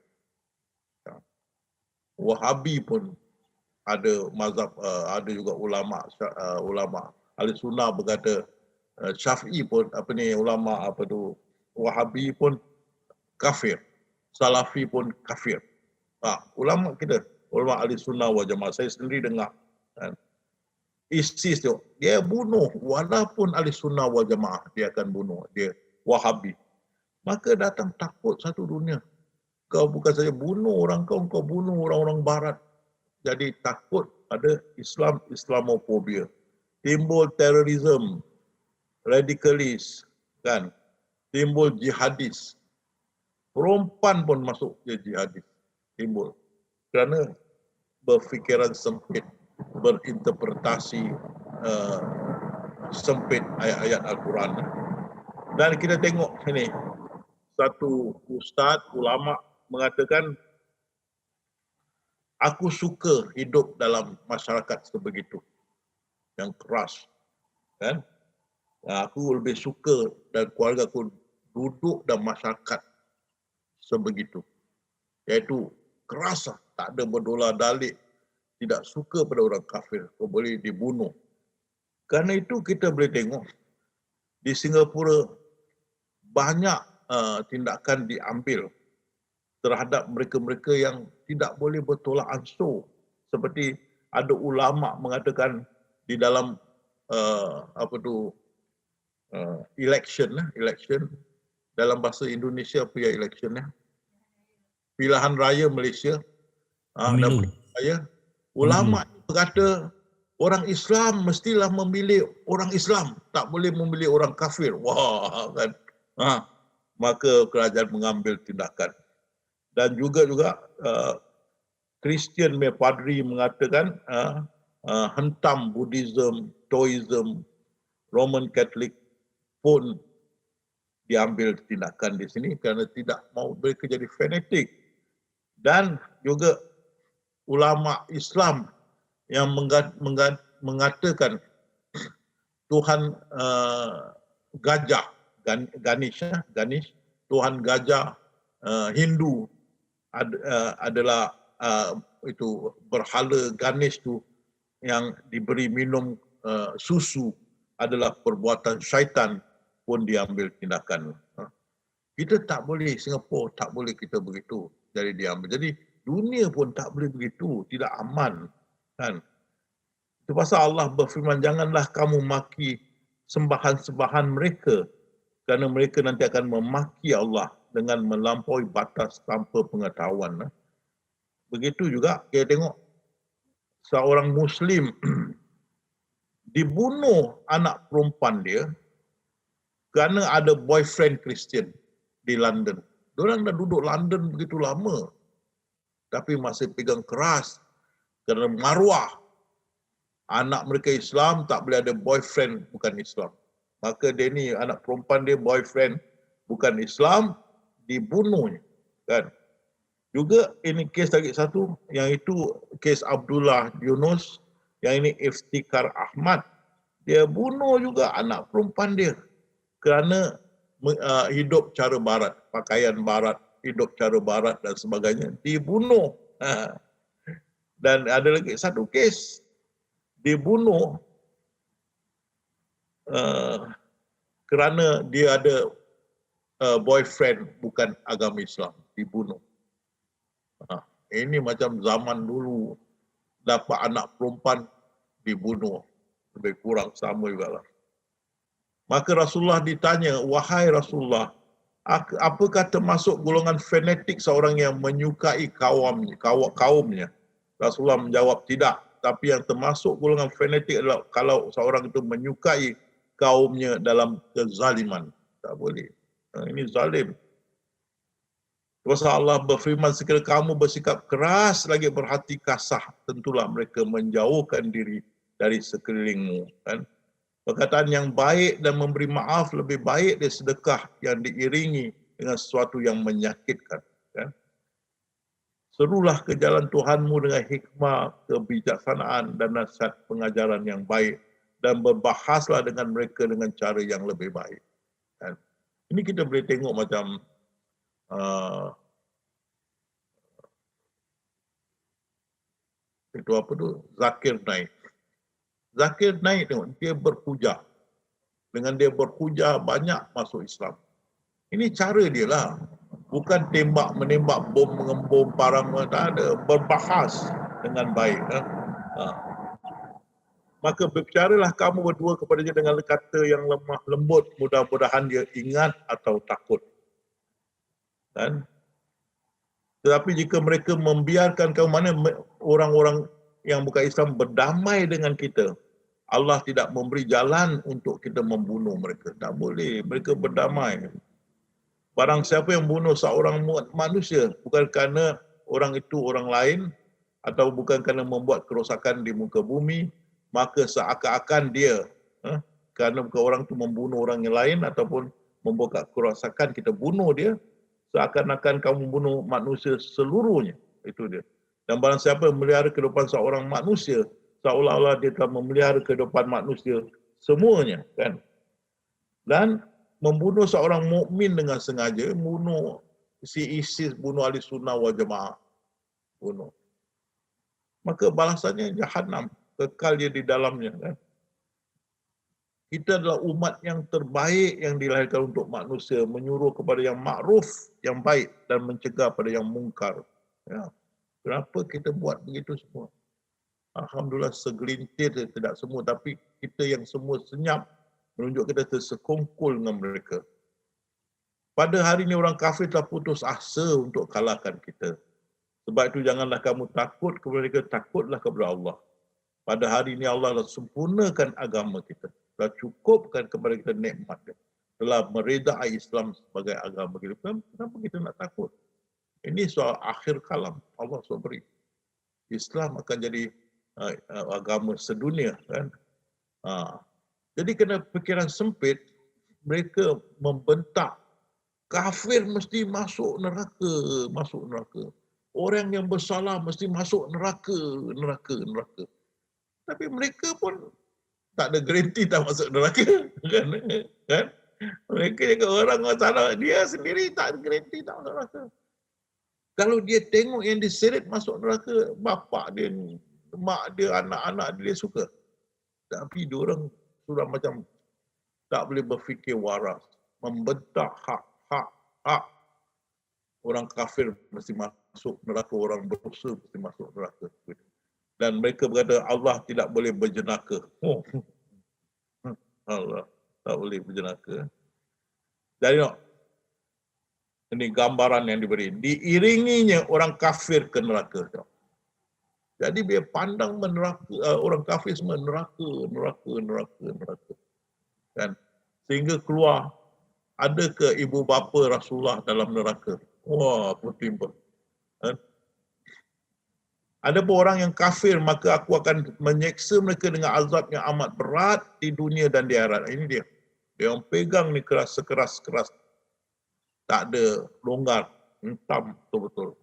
Wahhabi pun ada mazhab, ada juga ulama ahli sunnah berkata Syafi'i pun ulama Wahhabi pun kafir. Salafi pun kafir. Ulama kita, ulama ahli sunnah wal jamaah, saya sendiri dengar. ISIS tu, dia bunuh, walaupun ahli sunnah wal jamaah, dia akan bunuh, dia Wahhabi. Maka datang takut satu dunia. Kau bukan saja bunuh orang kau bunuh orang-orang barat. Jadi takut ada Islamofobia. Timbul terorisme, radikalis, kan? Timbul jihadis. Perempuan pun masuk ke jihadis. Timbul. Kerana berfikiran sempit, berinterpretasi sempit ayat-ayat Al-Quran. Dan kita tengok sini, satu ustaz, ulama mengatakan, aku suka hidup dalam masyarakat sebegitu, yang keras. Kan? Aku lebih suka dan keluarga aku duduk dalam masyarakat sebegitu. Iaitu keras, tak ada berdola dalik, tidak suka pada orang kafir, kau boleh dibunuh. Kerana itu kita boleh tengok di Singapura banyak tindakan diambil terhadap mereka-mereka yang tidak boleh bertolak ansur. Seperti ada ulama mengatakan di dalam election dalam bahasa Indonesia apa ya election pilihan raya Malaysia, dan raya, ulama berkata orang Islam mestilah memilih orang Islam, tak boleh memilih orang kafir. Wah, kan. Maka kerajaan mengambil tindakan. Dan juga Kristian padri mengatakan hentam Buddhism, Taoism, Roman Catholic pun diambil tindakan di sini kerana tidak mau mereka jadi fanatik. Dan juga ulama Islam yang mengatakan Tuhan gajah, Ganesh, Tuhan gajah Hindu adalah itu berhala Ganesh tu yang diberi minum susu adalah perbuatan syaitan, pun diambil tindakan. Kita tak boleh, Singapura tak boleh kita begitu, jadi diambil. Jadi dunia pun tak boleh begitu, tidak aman, kan? Itu pasal Allah berfirman, janganlah kamu maki sembahan-sembahan mereka, kerana mereka nanti akan memaki Allah dengan melampaui batas tanpa pengetahuan. Begitu juga kita tengok seorang Muslim dibunuh anak perempuan dia kerana ada boyfriend Kristian di London. Diorang dah duduk London begitu lama, tapi masih pegang keras kerana maruah. Anak mereka Islam tak boleh ada boyfriend bukan Islam. Maka dia ni, anak perempuan dia boyfriend bukan Islam, dibunuhnya. Kan? Juga ini kes lagi satu, yang itu kes Abdullah Yunus, yang ini Iftikhar Ahmad. Dia bunuh juga anak perempuan dia kerana hidup cara barat, pakaian barat, hidup cara barat dan sebagainya, dibunuh. Dan ada lagi satu kes, dibunuh kerana dia ada boyfriend bukan agama Islam, dibunuh. Ini macam zaman dulu, dapat anak perempuan dibunuh, lebih kurang sama juga lah. Maka Rasulullah ditanya, wahai Rasulullah, apakah termasuk golongan fanatik seorang yang menyukai kaumnya? Rasulullah menjawab, tidak. Tapi yang termasuk golongan fanatik adalah kalau seorang itu menyukai kaumnya dalam kezaliman. Tak boleh. Ini zalim. Pasal Allah berfirman, sekiranya kamu bersikap keras lagi berhati kasar, tentulah mereka menjauhkan diri dari sekelilingmu. Kan? Perkataan yang baik dan memberi maaf lebih baik dari sedekah yang diiringi dengan sesuatu yang menyakitkan. Kan? Serulah ke jalan Tuhanmu dengan hikmah, kebijaksanaan dan nasihat pengajaran yang baik, dan berbahaslah dengan mereka dengan cara yang lebih baik. Kan? Ini kita boleh tengok macam itu apa tu, Zakir Naik. Zakir Naik tengok, dia berhujah. Dengan dia berhujah, banyak masuk Islam. Ini cara dia lah. Bukan tembak, menembak, bom, mengembom, parang, tak ada. Berbahas dengan baik. Maka berbicaralah kamu berdua kepadanya dengan kata yang lemah lembut. Mudah-mudahan dia ingat atau takut. Kan? Tetapi jika mereka membiarkan kamu, mana orang-orang yang bukan Islam berdamai dengan kita, Allah tidak memberi jalan untuk kita membunuh mereka. Tak boleh. Mereka berdamai. Barang siapa yang bunuh seorang manusia, bukan kerana orang itu orang lain, atau bukan kerana membuat kerosakan di muka bumi, maka seakan-akan dia, kerana bukan orang itu membunuh orang yang lain, ataupun membuat kerosakan, kita bunuh dia, seakan-akan kamu bunuh manusia seluruhnya. Itu dia. Dan barang siapa yang melihara kehidupan seorang manusia, seolah-olah dia telah memelihara kehidupan manusia semuanya. Kan? Dan membunuh seorang mukmin dengan sengaja, bunuh si ISIS, bunuh ahli sunnah wal jamaah, bunuh. Maka balasannya jahanam, kekal dia di dalamnya. Kan? Kita adalah umat yang terbaik yang dilahirkan untuk manusia, menyuruh kepada yang makruf, yang baik, dan mencegah pada yang mungkar. Ya. Kenapa kita buat begitu semua? Alhamdulillah segelintir, tidak semua, tapi kita yang semua senyap, menunjuk kita tersekongkol dengan mereka. Pada hari ini orang kafir telah putus asa untuk kalahkan kita. Sebab itu janganlah kamu takut kepada mereka, takutlah kepada Allah. Pada hari ini Allah telah sempurnakan agama kita. Telah cukupkan kepada kita nikmat dia. Telah meredai Islam sebagai agama kita. Kenapa kita nak takut? Ini soal akhir kalam. Allah sudah beri. Islam akan jadi agama sedunia. Kan? Jadi kena fikiran sempit, mereka membentak kafir mesti masuk neraka, masuk neraka. Orang yang bersalah mesti masuk neraka, neraka. Tapi mereka pun tak ada garanti tak masuk neraka, kan? Kan? Mereka jaga orang salah, dia sendiri tak ada garanti tak masuk neraka. Kalau dia tengok yang diseret masuk neraka, bapak dia, mak dia, anak-anak dia suka. Tapi diorang sudah macam tak boleh berfikir waras. Membentak hak. Orang kafir mesti masuk neraka, orang berdosa mesti masuk neraka. Dan mereka berkata Allah tidak boleh berjenaka. Oh. Allah tak boleh berjenaka. Jadi ini gambaran yang diberi. Diiringinya orang kafir ke neraka. Jadi dia pandang neraka, orang kafir semua neraka. Kan? Sehingga keluar, ada ke ibu bapa Rasulullah dalam neraka? Wah, bertimpa. Kan? Ada pun orang yang kafir, maka aku akan menyeksa mereka dengan azab yang amat berat di dunia dan di akhirat. Ini dia. Dia orang pegang ni keras, sekeras-keras. Tak ada longgar, hentam betul-betul.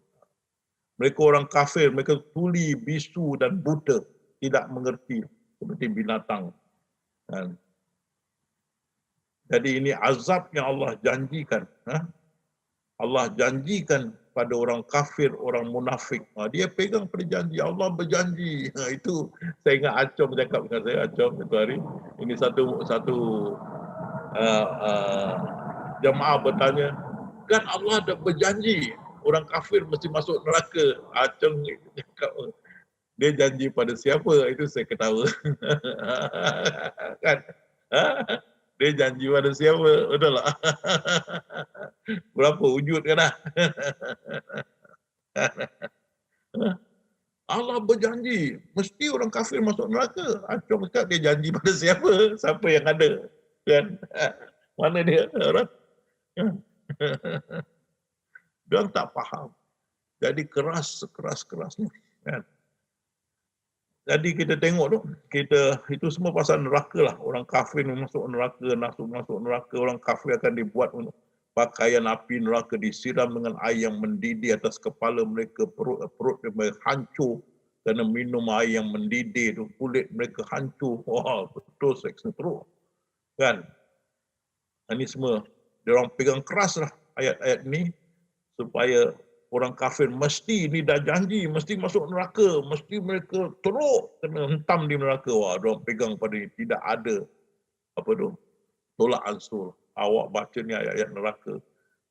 Mereka orang kafir, mereka tuli, bisu dan buta, tidak mengerti seperti binatang. Jadi ini azab yang Allah janjikan. Allah janjikan pada orang kafir, orang munafik. Dia pegang perjanji, Allah berjanji. Itu saya ingat Acom cakap dengan saya, Acom itu hari. Ini satu jemaah bertanya, kan Allah dah berjanji orang kafir mesti masuk neraka. Acong cakap, dia janji pada siapa? Itu saya ketawa. Kan? Dia janji pada siapa? Betul tak? Berapa wujud kan dah? Allah berjanji mesti orang kafir masuk neraka. Acong cakap dia janji pada siapa? Siapa yang ada? Kan? Mana dia? Orang? Dia tak faham. Jadi keras-kerasnya. Kan? Jadi kita tengok tu, itu semua pasal neraka lah. Orang kafir masuk neraka, masuk neraka. Orang kafir akan dibuat pakaian api neraka, disiram dengan air yang mendidih atas kepala mereka, perut mereka hancur kerana minum air yang mendidih tu, kulit mereka hancur. Wah, betul seksa teruk. Kan? Ini semua dia orang pegang keras lah ayat-ayat ni supaya orang kafir mesti ni dah janji mesti masuk neraka, mesti mereka teruk kena hentam di neraka. Wah, dia orang pegang pada ni, tidak ada apa tu, tolak ansur. Awak baca ni ayat-ayat neraka,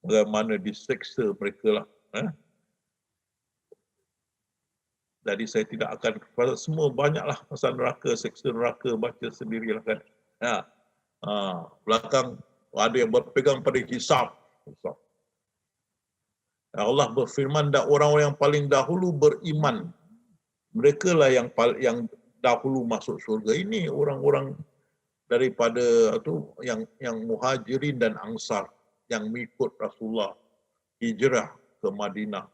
bagaimana diseksa mereka lah. Jadi saya tidak akan, semua banyaklah pasal neraka, seksa neraka, baca sendirilah kan. Belakang ada yang berpegang pada hisab. Allah berfirman, dan orang-orang yang paling dahulu beriman, mereka lah yang dahulu masuk syurga. Ini orang-orang daripada yang muhajirin dan ansar yang mengikut Rasulullah hijrah ke Madinah,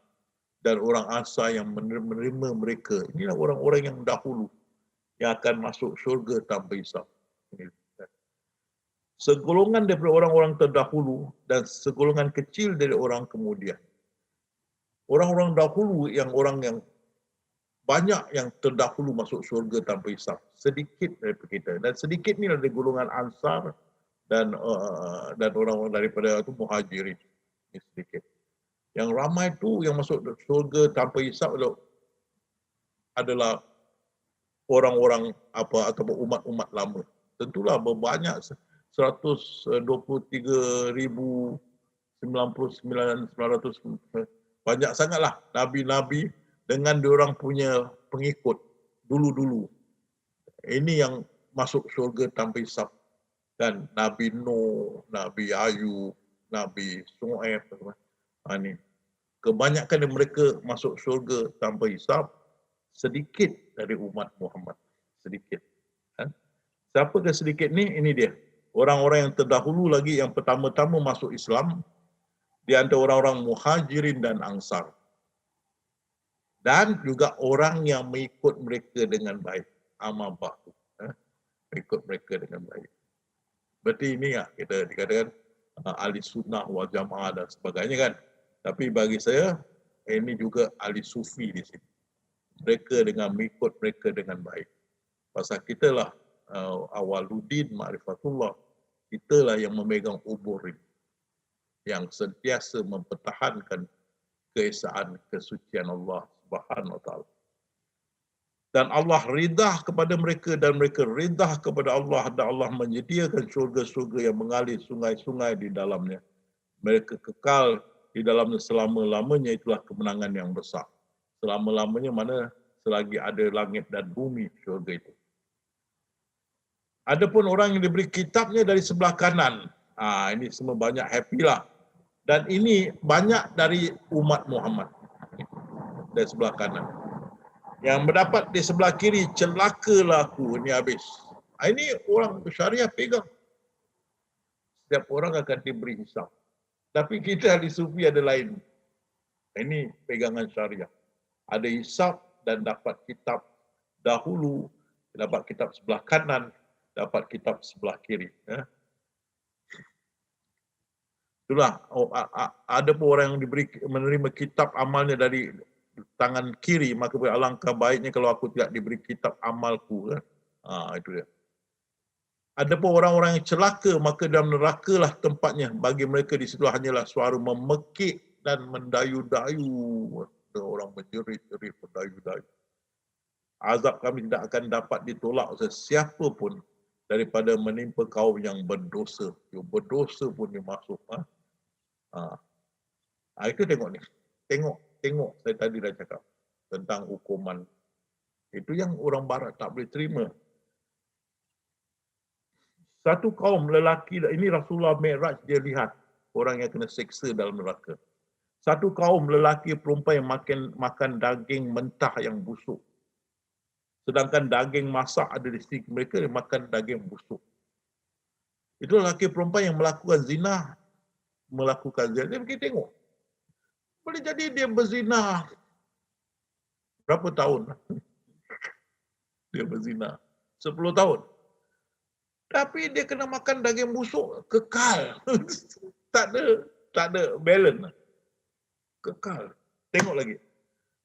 dan orang ansar yang menerima mereka. Inilah orang-orang yang dahulu yang akan masuk syurga tanpa hisab. Segolongan daripada orang-orang terdahulu dan segolongan kecil dari orang kemudian. Orang-orang dahulu orang yang banyak yang terdahulu masuk syurga tanpa hisab, sedikit daripada kita, dan sedikit ni dari golongan ansar dan orang-orang daripada itu muhajirin, ini sedikit. Yang ramai tu yang masuk syurga tanpa hisab adalah orang-orang ataupun umat-umat lama. Tentulah berbanyak 123,999 banyak sangatlah nabi-nabi dengan diorang punya pengikut dulu-dulu. Ini yang masuk syurga tanpa hisab. Dan Nabi Nuh, Nabi Ayub, Nabi Shu'aib. Ini. Kebanyakan dari mereka masuk syurga tanpa hisab, sedikit dari umat Muhammad. Sedikit. Siapakah sedikit ni? Ini dia. Orang-orang yang terdahulu lagi, yang pertama-tama masuk Islam, di antara orang-orang muhajirin dan ansar. Dan juga orang yang mengikut mereka dengan baik. Amal ba'du. Mengikut mereka dengan baik. Berarti ini kita dikatakan ahli sunnah wal jamaah dan sebagainya kan. Tapi bagi saya ini juga ahli sufi di sini. Mereka dengan mengikut mereka dengan baik. Pasal kita lah awaluddin ma'rifatullah. Kita lah yang memegang ubur ini, yang sentiasa mempertahankan keesaan kesucian Allah Subhanahu wa taala. Dan Allah ridah kepada mereka dan mereka ridah kepada Allah, dan Allah menyediakan syurga-syurga yang mengalir sungai-sungai di dalamnya. Mereka kekal di dalamnya selama-lamanya, itulah kemenangan yang besar. Selama-lamanya mana? Selagi ada langit dan bumi, syurga itu. Adapun orang yang diberi kitabnya dari sebelah kanan, ini semua banyak happy lah. Dan ini banyak dari umat Muhammad dari sebelah kanan. Yang mendapat di sebelah kiri, celakalah aku, ini habis. Ini orang syariah pegang. Setiap orang akan diberi hisab. Tapi kita ahli sufi ada lain. Ini pegangan syariah. Ada hisab dan dapat kitab dahulu, dapat kitab sebelah kanan, dapat kitab sebelah kiri. Itulah, ada pun orang yang menerima kitab amalnya dari tangan kiri, maka alangkah baiknya kalau aku tidak diberi kitab amalku. Itu dia. Ada pun orang-orang yang celaka, maka dalam neraka lah tempatnya. Bagi mereka di situ hanyalah suara memekik dan mendayu-dayu. Ada orang menjerit-jerit, mendayu-dayu. Azab kami tidak akan dapat ditolak oleh siapa pun daripada menimpa kaum yang berdosa. Yang berdosa pun dia masuk. Itu tengok ni. Tengok saya tadi dah cakap tentang hukuman. Itu yang orang barat tak boleh terima. Satu kaum lelaki, ini Rasulullah Mi'raj, dia lihat orang yang kena seksa dalam neraka. Satu kaum lelaki perempuan yang makan daging mentah yang busuk. Sedangkan daging masak ada di sisi mereka, dia makan daging busuk. Itu lelaki perempuan yang melakukan zina. Dia pergi tengok. Boleh jadi dia berzina. Berapa tahun? Dia berzina. 10 tahun. Tapi dia kena makan daging busuk, kekal. tak ada balance. Kekal. Tengok lagi.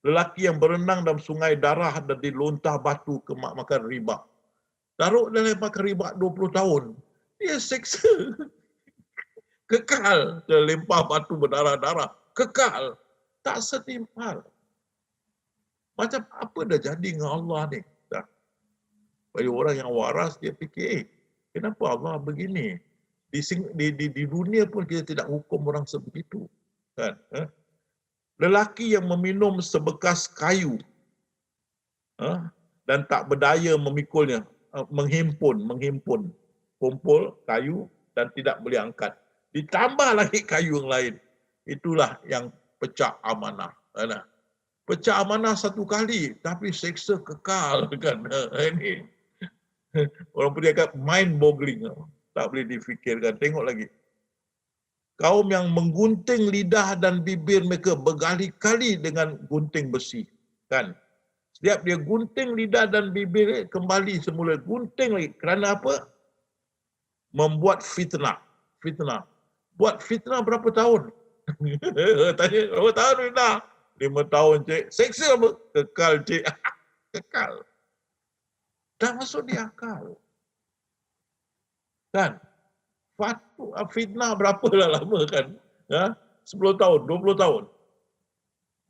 Lelaki yang berenang dalam sungai darah dan dilontar batu ke makan riba. Taruh dalam makan riba 20 tahun. Dia seksa. Kekal. Dia lempar batu berdarah-darah. Kekal. Tak setimpal. Macam apa dah jadi dengan Allah ni? Tak. Bagi orang yang waras, dia fikir, kenapa Allah begini? Di dunia pun kita tidak hukum orang sebegitu. Kan? Lelaki yang meminum sebekas kayu dan tak berdaya memikulnya, menghimpun, kumpul kayu dan tidak boleh angkat. Ditambah lagi kayu yang lain. Itulah yang pecah amanah. Pecah amanah satu kali, tapi seksa kekal. Kan? Ini orang punya kata mind boggling. Tak boleh difikirkan. Tengok lagi. Kaum yang menggunting lidah dan bibir mereka berkali-kali dengan gunting besi. Kan? Setiap dia gunting lidah dan bibir, kembali semula. Gunting lagi. Kerana apa? Membuat fitnah. Buat fitnah berapa tahun? Tanya, berapa tahun fitnah? 5 tahun, cik. Seksa apa? Kekal, cik. Kekal. Dah masuk di akal. Kan? Fitnah berapa lah lama kan? 10 tahun, 20 tahun,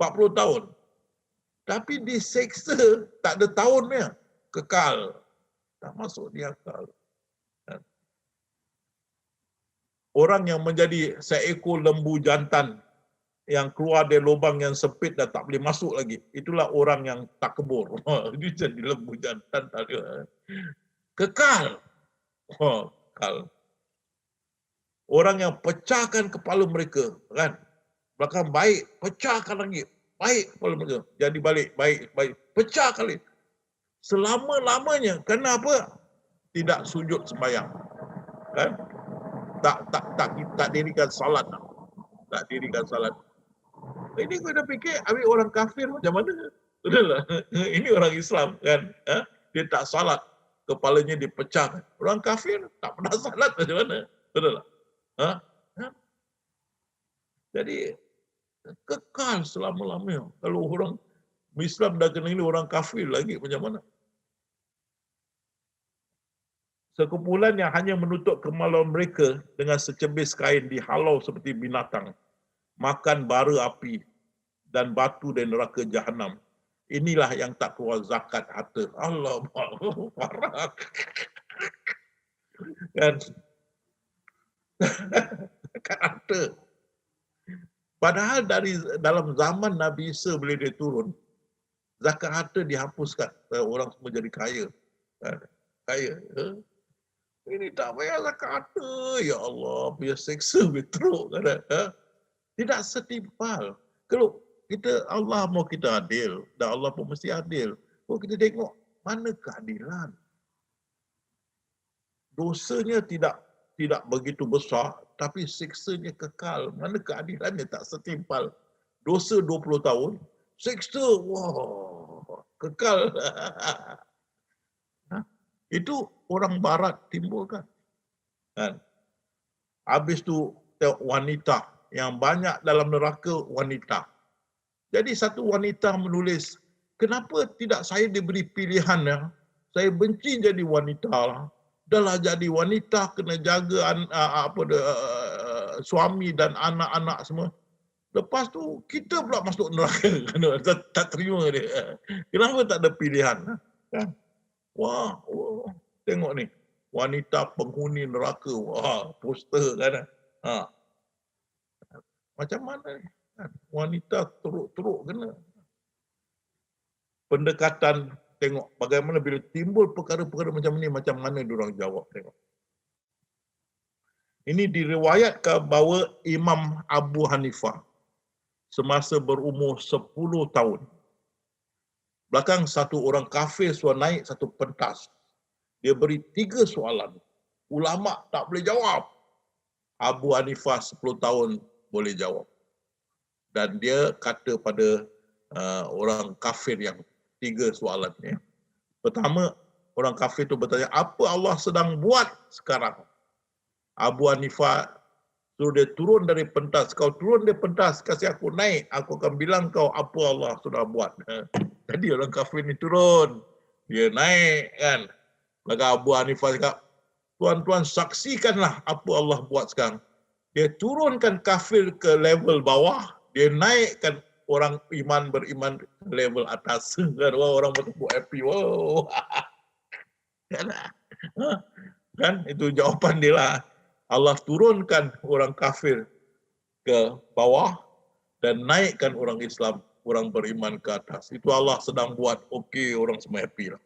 40 tahun. Tapi diseksa, tak ada tahunnya. Kekal. Tak masuk di akal. Orang yang menjadi seekor lembu jantan yang keluar dari lubang yang sempit dan tak boleh masuk lagi. Itulah orang yang tak kebur. Dia jadi lembu jantan. Kekal. Kekal. Orang yang pecahkan kepala mereka. Kan? Belakang baik, pecahkan lagi. Baik kepala mereka. Jadi balik, baik. Pecahkan lagi. Selama-lamanya. Kenapa? Tidak sujud sembahyang. Kan? Tak dirikan salat. Tak dirikan salat. Ini kau dah fikir, ambil orang kafir macam mana? Sudahlah. Ini orang Islam kan. Dia tak salat. kepalanya dipecah. Orang kafir tak pernah salat macam mana? Betul tak? Ha? Ha? Jadi kekal selama-lamanya. Kalau orang Islam dah kena ini, orang kafir lagi macam mana? Sekumpulan yang hanya menutup kemaluan mereka dengan secebis kain dihalau seperti binatang, makan bara api dan batu dari neraka jahanam. Inilah yang tak keluar zakat harta. Allah, parah. Kan? Zakat harta. Padahal dalam zaman Nabi Isa bila dia turun, zakat harta dihapuskan. Orang semua jadi kaya. Kaya. Ini tak payah zakat harta. Ya Allah, biar seksa, biar teruk. Tidak setimpal. Kalau kita, Allah mau kita adil, dan Allah pun mesti adil. Kalau kita tengok, mana keadilan? Dosanya tidak begitu besar, tapi siksanya kekal. Mana keadilannya tak setimpal. Dosa 20 tahun, siksa, wah, kekal. Itu orang barat timbulkan. Kan? Habis tu tengok wanita, yang banyak dalam neraka wanita. Jadi satu wanita menulis, kenapa tidak saya diberi pilihan ya? Saya benci jadi wanita lah. Dahlah jadi wanita kena jaga suami dan anak-anak semua. Lepas tu kita pula masuk neraka. Tak terima dia. Kenapa tak ada pilihan? Kan? Wah, tengok ni. Wanita penghuni neraka. Wah, poster kan. Ha. Macam mana ni? Wanita teruk-teruk kena. Pendekatan, tengok bagaimana bila timbul perkara-perkara macam ni, macam mana diorang jawab, tengok. Ini diriwayatkan bahawa Imam Abu Hanifah semasa berumur 10 tahun. Belakang satu orang kafir suruh naik satu pentas. Dia beri 3 soalan. Ulama tak boleh jawab. Abu Hanifah 10 tahun boleh jawab. Dan dia kata pada orang kafir yang 3 soalan ni. Pertama, orang kafir tu bertanya, apa Allah sedang buat sekarang? Abu Hanifah suruh dia turun dari pentas. Kau turun dari pentas, kasih aku naik. Aku akan bilang kau apa Allah sudah buat. Jadi orang kafir ni turun. Dia naik kan. Maka Abu Hanifah cakap, tuan-tuan saksikanlah apa Allah buat sekarang. Dia turunkan kafir ke level bawah. Dia naikkan orang beriman level atas. Wah, orang bertepuk happy. Wow. Kan itu jawapan dia lah. Allah turunkan orang kafir ke bawah dan naikkan orang Islam, orang beriman ke atas. Itu Allah sedang buat. Okey, orang semua happy lah.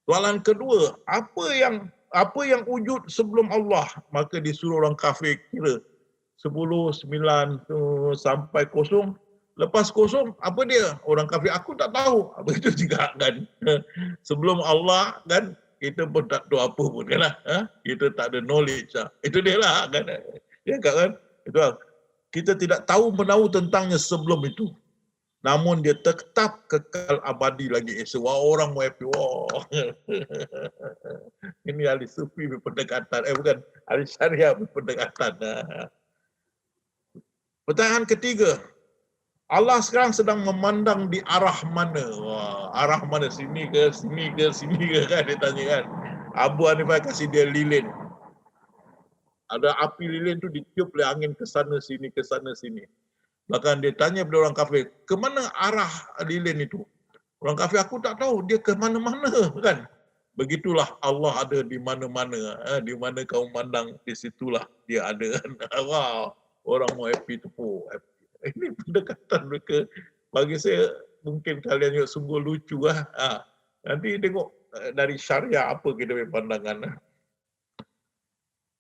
Soalan kedua, apa yang wujud sebelum Allah? Maka disuruh orang kafir kira 10, 9 sampai 0. Lepas 0, apa dia? Orang kafir, aku tak tahu. Begitu juga kan. Sebelum Allah kan, kita pun tak tahu apa pun kan lah. Kita tak ada knowledge lah. Itu dia lah kan. Ya kan? Itu lah. Kita tidak tahu menahu tentangnya sebelum itu. Namun dia tetap kekal abadi lagi. Wah, orang mau happy. Wah. Ini ahli sufi berpendekatan. Bukan. Ahli syariah berpendekatan. Pertanyaan ketiga. Allah sekarang sedang memandang di arah mana? Wah, arah mana? Sini ke, sini ke, sini ke kan? Dia tanya kan. Abu Hanifah kasih dia lilin. Ada api lilin tu ditiup oleh angin ke sana, sini, ke sana, sini. Bahkan dia tanya kepada orang kafir, ke mana arah lilin itu? Orang kafir, aku tak tahu, dia ke mana-mana kan. Begitulah Allah ada di mana-mana. Di mana kau mandang, di situlah dia ada. Wow, orang mau happy tepuk. Ini pendekatan mereka. Bagi saya, mungkin kalian juga sungguh lucu lah. Nanti tengok dari syariah apa kita punya pandangan.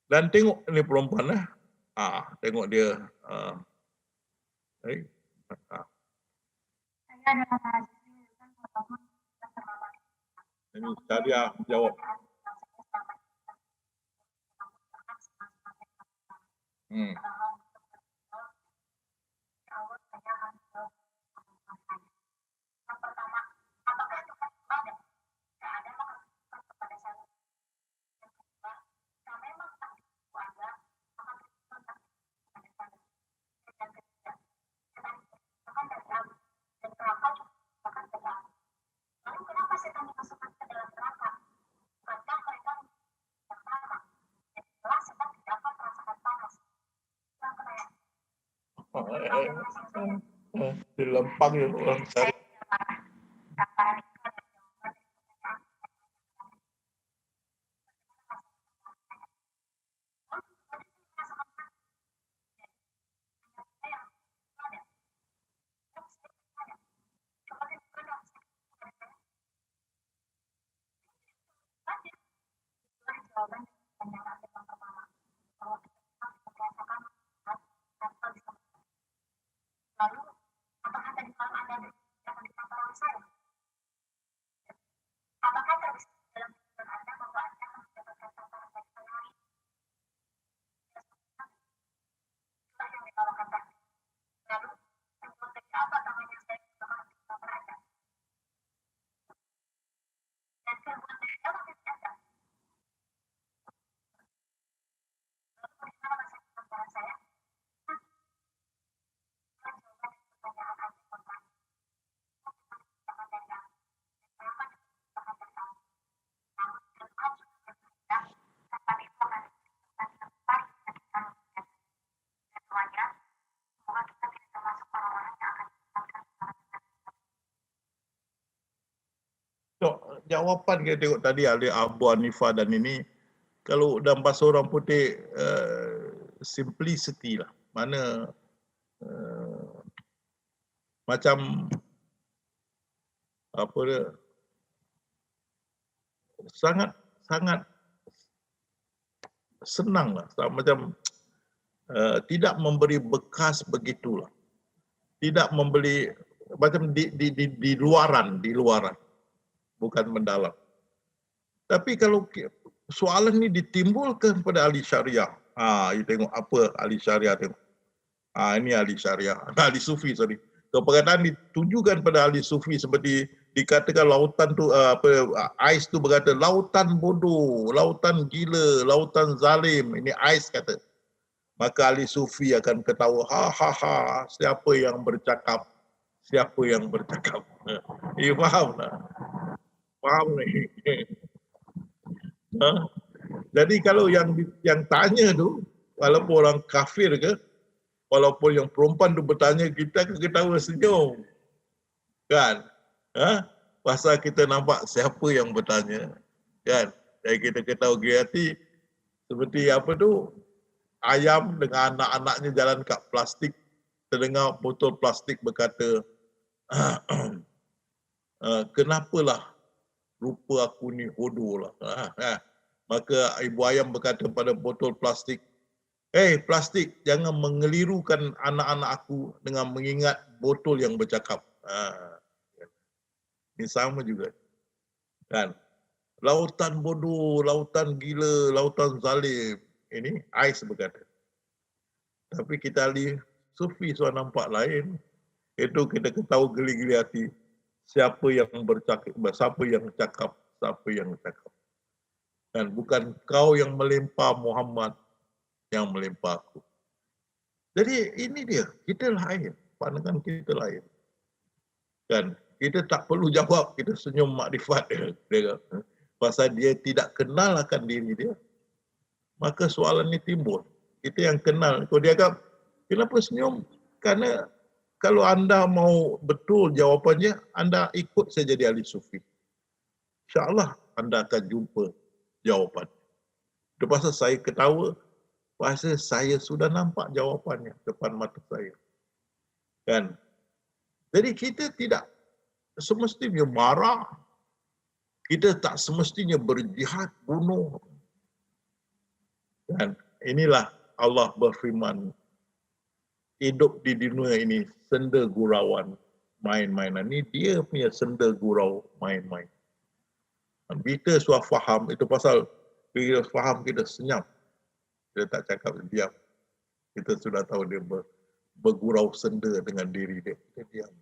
Dan tengok ni perempuan lah. Tengok dia. Ini syariah jawab. Di lempang ya orang cari. Jawapan kita tengok tadi ahli Abu Hanifah dan ini, kalau dalam bahasa orang putih simplicity lah, mana macam apa dia, sangat senang lah, macam tidak memberi bekas begitulah, tidak membeli macam di luaran, bukan mendalam. Tapi kalau soalan ni ditimbulkan pada ahli syariah, you tengok apa ahli syariah tengok. Ini ahli syariah, ahli sufi sorry. So, perkataan ditujukan pada ahli sufi seperti dikatakan lautan tu ais tu berkata lautan bodoh, lautan gila, lautan zalim. Ini ais kata. Maka ahli sufi akan ketawa, ha, siapa yang bercakap? Faham tak? Faham ni. Jadi kalau yang tanya tu, walaupun orang kafir ke, walaupun yang perempuan tu bertanya, kita akan ketawa senyum. Kan? Pasal kita nampak siapa yang bertanya. Kan? Jadi kita ketawa hati seperti apa tu, ayam dengan anak-anaknya jalan kat plastik, terdengar botol plastik berkata, kenapalah rupa aku ni bodoh lah. Maka ibu ayam berkata pada botol plastik, plastik, jangan mengelirukan anak-anak aku dengan mengingat botol yang bercakap. Ini sama juga. Kan? Lautan bodoh, lautan gila, lautan zalim. Ini ais berkata. Tapi kita ahli sufi suara nampak lain. Itu kita ketahui geli-geli hati. Siapa yang bercakap, siapa yang cakap. Dan bukan kau yang melempar Muhammad, yang melempar aku. Jadi ini dia, kita lain, pandangan kita lain. Kan, kita tak perlu jawab, kita senyum makrifat dia. Pasal dia tidak kenal akan diri dia, maka soalan ini timbul. Kita yang kenal, kalau dia kata, kenapa senyum? Karena kalau anda mau betul jawapannya, anda ikut saya jadi ahli sufi. InsyaAllah anda akan jumpa jawapan. Itu pasal saya ketawa, pasal saya sudah nampak jawapannya depan mata saya. Kan? Jadi kita tidak semestinya marah. Kita tak semestinya berjihad, bunuh. Dan inilah Allah berfirman, hidup di dunia ini senda gurauan, main-mainan. Ini dia punya senda gurau, main-main. Kita sudah faham, itu pasal bila faham kita senyap. Kita tak cakap, diam. Kita sudah tahu dia bergurau senda dengan diri dia. Kita diam.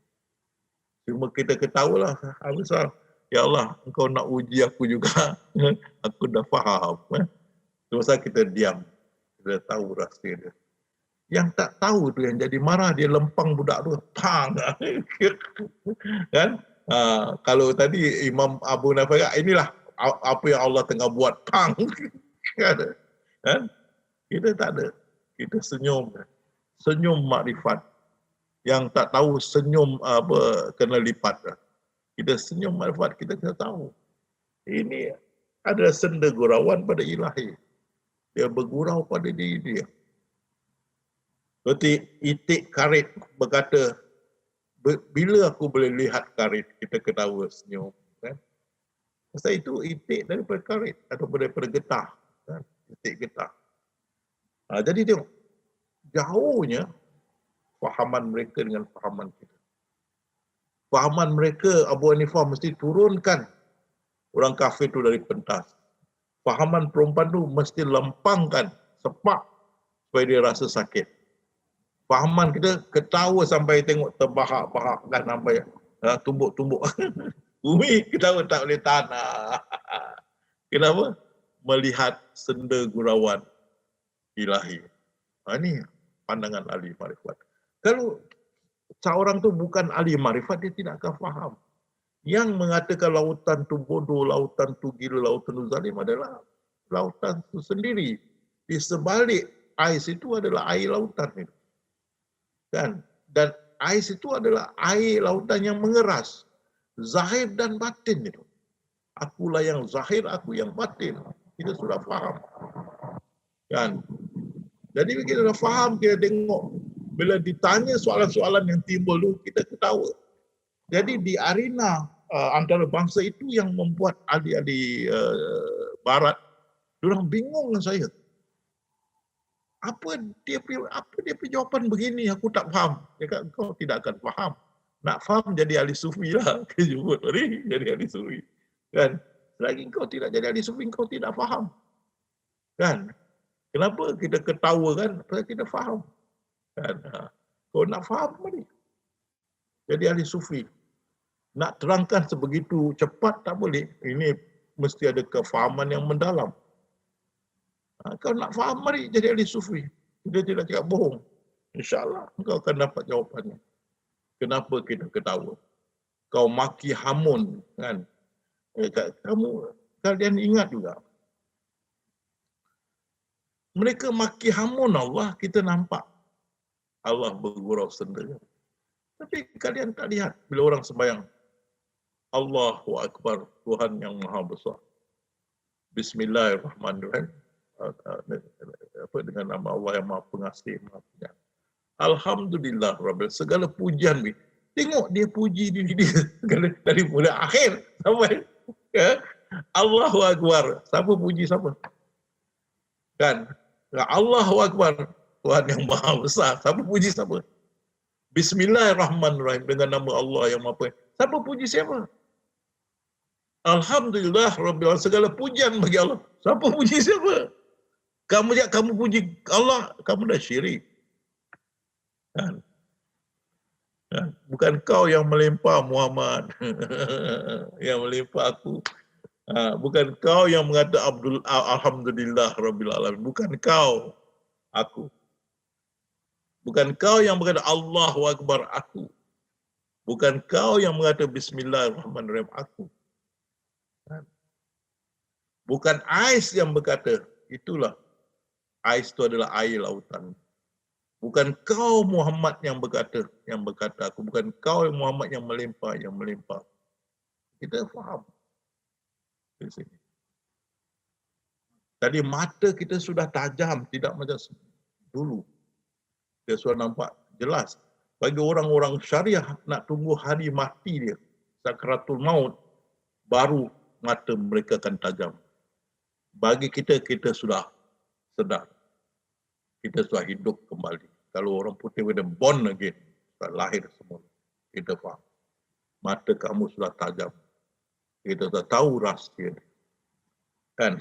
Cuma kita ketahuilah, Abisal, ya Allah, engkau nak uji aku juga. Aku dah faham. Itu pasal kita diam. Kita tahu rahsia dia. Yang tak tahu tu yang jadi marah, dia lempang budak tu, pang. Kan? Kalau tadi Imam Abu Hanifah, inilah apa yang Allah tengah buat, pang. Kan? Kita tak ada. Kita senyum. Senyum makrifat yang tak tahu senyum kena lipat. Kita senyum marifat, kita tahu. Ini ada senda gurauan pada ilahi. Dia bergurau pada diri dia. Seperti itik karit berkata, bila aku boleh lihat karit, kita ketawa senyum. Kan? Masa itu itik daripada karit atau daripada getah. Kan? Itik getah. Jadi tengok, jauhnya fahaman mereka dengan fahaman kita. Fahaman mereka, Abu Hanifah mesti turunkan orang kafir itu dari pentas. Fahaman perempuan itu mesti lempangkan, sepak supaya dia rasa sakit. Fahaman kita ketawa sampai tengok terbahak-bahak kan, sampai tumbuk-tumbuk. Bumi ketawa tak boleh tahan. Kenapa? Melihat senda gurauan ilahi. Ini pandangan ahli marifat. Kalau seorang tu bukan ahli marifat, dia tidak akan faham. Yang mengatakan lautan tu bodoh, lautan tu gila, lautan tu zalim adalah lautan tu sendiri. Di sebalik ais itu adalah air lautan itu. Kan? Dan ais itu adalah air lautan yang mengeras. Zahir dan batin itu. Akulah yang zahir, aku yang batin. Kita sudah faham. Kan? Jadi kita sudah faham, kita tengok. Bila ditanya soalan-soalan yang timbul itu, kita ketawa. Jadi di arena antara bangsa itu yang membuat ahli-ahli barat, diorang bingung dengan saya. Apa dia punya jawapan begini, aku tak faham. Dia kata, kau tidak akan faham. Nak faham jadi ahli sufi lah. Kejubut tadi jadi ahli sufi. Kan? Selagi kau tidak jadi ahli sufi, kau tidak faham. Kan? Kenapa kita ketawa kan? Sebab kita faham. Kan? Kau nak faham mari. Jadi ahli sufi. Nak terangkan sebegitu cepat tak boleh. Ini mesti ada kefahaman yang mendalam. Kau nak faham mari jadi ahli sufi. Dia tidak cakap bohong. InsyaAllah kau akan dapat jawapannya. Kenapa kita ketawa? Kau maki hamun kan? Kalian ingat juga. Mereka maki hamun Allah, kita nampak Allah bergurau sendiri. Tapi kalian tak lihat bila orang sembahyang, Allahu Akbar, Tuhan yang Maha Besar. Bismillahirrahmanirrahim. Dengan nama Allah yang Maha Pengasih, Maha Penyayang. Alhamdulillah Rabbil, segala pujian. Tengok dia puji diri dia dari mula akhir sampai Allahu Akbar. Siapa puji siapa? Kan? Allahu Akbar, Tuhan yang Maha Besar. Siapa puji siapa? Bismillahirrahmanirrahim, dengan nama Allah yang Maha Penyayang. Siapa puji siapa? Alhamdulillah Rabbil Alamin, segala pujian bagi Allah. Siapa puji siapa? Kamu puji Allah, kamu dah syirik. Kan? Kan? Bukan kau yang melimpah Muhammad, yang melimpah aku. Bukan kau yang mengata Alhamdulillah Rabbil Alamin. Bukan kau, aku. Bukan kau yang berkata Allahu Akbar, aku. Bukan kau yang mengata Bismillahirrahmanirrahim, aku. Bukan Ais yang berkata, itulah. Ais itu adalah air lautan. Bukan kau Muhammad yang berkata aku. Bukan kau Muhammad yang melimpah. Kita faham. Di sini. Tadi mata kita sudah tajam, tidak macam dulu. Kita sudah nampak jelas. Bagi orang-orang syariah, nak tunggu hari mati dia, sakratul maut, baru mata mereka akan tajam. Bagi kita, kita sudah sedar. Kita sudah hidup kembali. Kalau orang putih sudah born again, sudah lahir semula. Kita faham. Mata kamu sudah tajam. Kita sudah tahu rahsia dia. Kan?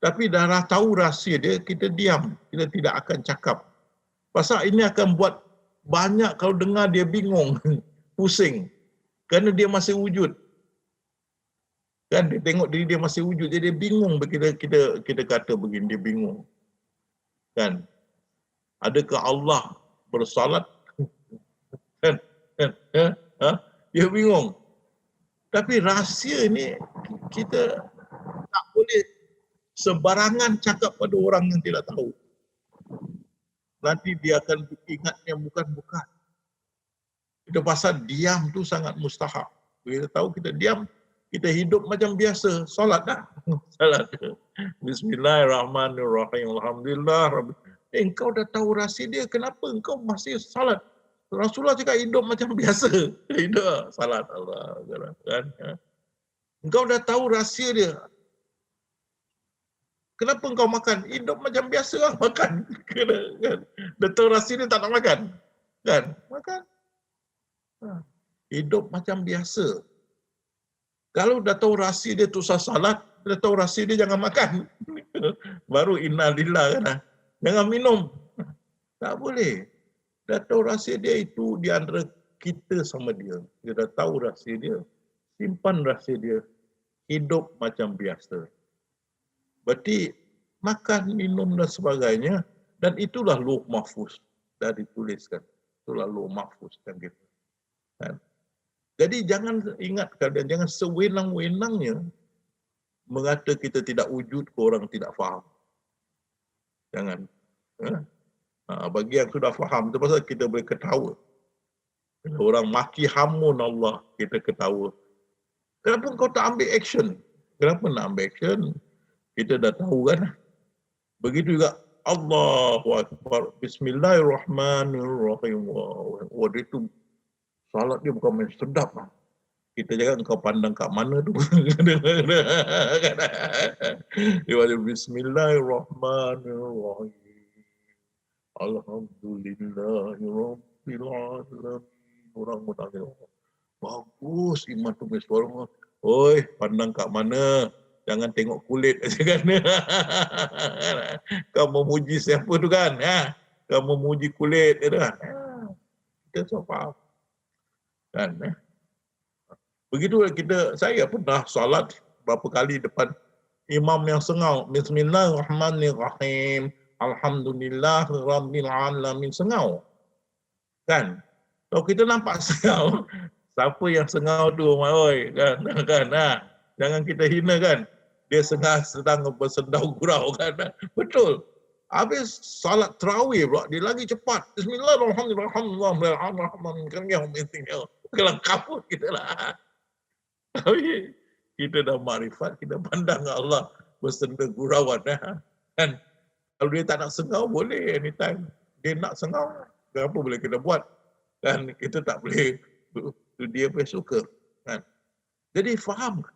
Tapi dah tahu rahsia dia, kita diam. Kita tidak akan cakap. Pasal ini akan buat banyak, kalau dengar dia bingung, pusing. Kerana dia masih wujud. Kan dia tengok diri dia masih wujud, jadi dia bingung. Kita kata begini, dia bingung. Kan? Adakah Allah bersalat? Kan? Dia bingung. Tapi rahsia ini kita tak boleh sebarangan cakap pada orang yang tidak tahu. Nanti dia akan ingatnya bukan-bukan. Itu pasal diam tu sangat mustahab. Kita tahu kita diam, kita hidup macam biasa. Salat dah. Salat. Bismillahirrahmanirrahim. Alhamdulillah. Engkau dah tahu rahsia dia, kenapa engkau masih salat? Rasulullah cakap hidup macam biasa. Hidup salat Allah. Kan? Engkau dah tahu rahsia dia. Kenapa engkau makan? Hidup macam biasa lah makan. Kan? Dah tahu rahsia dia tak nak makan. Kan? Makan. Hidup macam biasa. Kalau dah tahu rahsia dia tu salat, dah tahu rahsia dia jangan makan. Baru innalillah kan. Jangan minum. Tak boleh. Dah tahu rahsia dia itu di antara kita sama dia. Dia dah tahu rahsia dia. Simpan rahsia dia. Hidup macam biasa. Berarti makan, minum dan sebagainya. Dan itulah lauh mahfuz. Dah dituliskan. Itulah lauh mahfuz kan kita. Kan? Jadi jangan ingat keadaan, jangan sewenang-wenangnya mengata kita tidak wujud ke orang tidak faham. Jangan. Bagi yang sudah faham, itu pasal kita boleh ketawa. Bila orang maki hamun Allah, kita ketawa. Kenapa kau tak ambil action? Kenapa nak ambil action? Kita dah tahu kan. Begitu juga Allahu Akbar. Bismillahirrahmanirrahim. Wah, dia tu salat dia bukan main sedap lah. Kita jangan kau pandang kat mana tu. Dia baca Bismillahirrahmanirrahim. Alhamdulillahirabbil alamin. Orang bertanya, bagus iman tu suara. Oi, pandang kat mana? Jangan tengok kulit kan. Kau memuji siapa tu kan? Kau memuji kulit dia kan. Kita so faham. Kan? Begitu saya pernah salat berapa kali depan imam yang sengau. Bismillahirrahmanirrahim. Alhamdulillahirabbil alamin. Sengau. Kan? Kalau kita nampak sengau, siapa yang sengau tu? Oi, kan? Jangan kita hina kan. Dia sedang bersendau gurau kan. Betul. Habis salat tarawih pula, dia lagi cepat. Bismillahirrahmanirrahim. Kelengkap kita lah. Tapi kita dah makrifat, kita pandang Allah bersenda gurauan. Kan? Kalau dia tak nak sengau, boleh anytime. Dia nak sengau, apa boleh kita buat? Kan? Kita tak boleh, dia boleh suka. Kan? Jadi faham.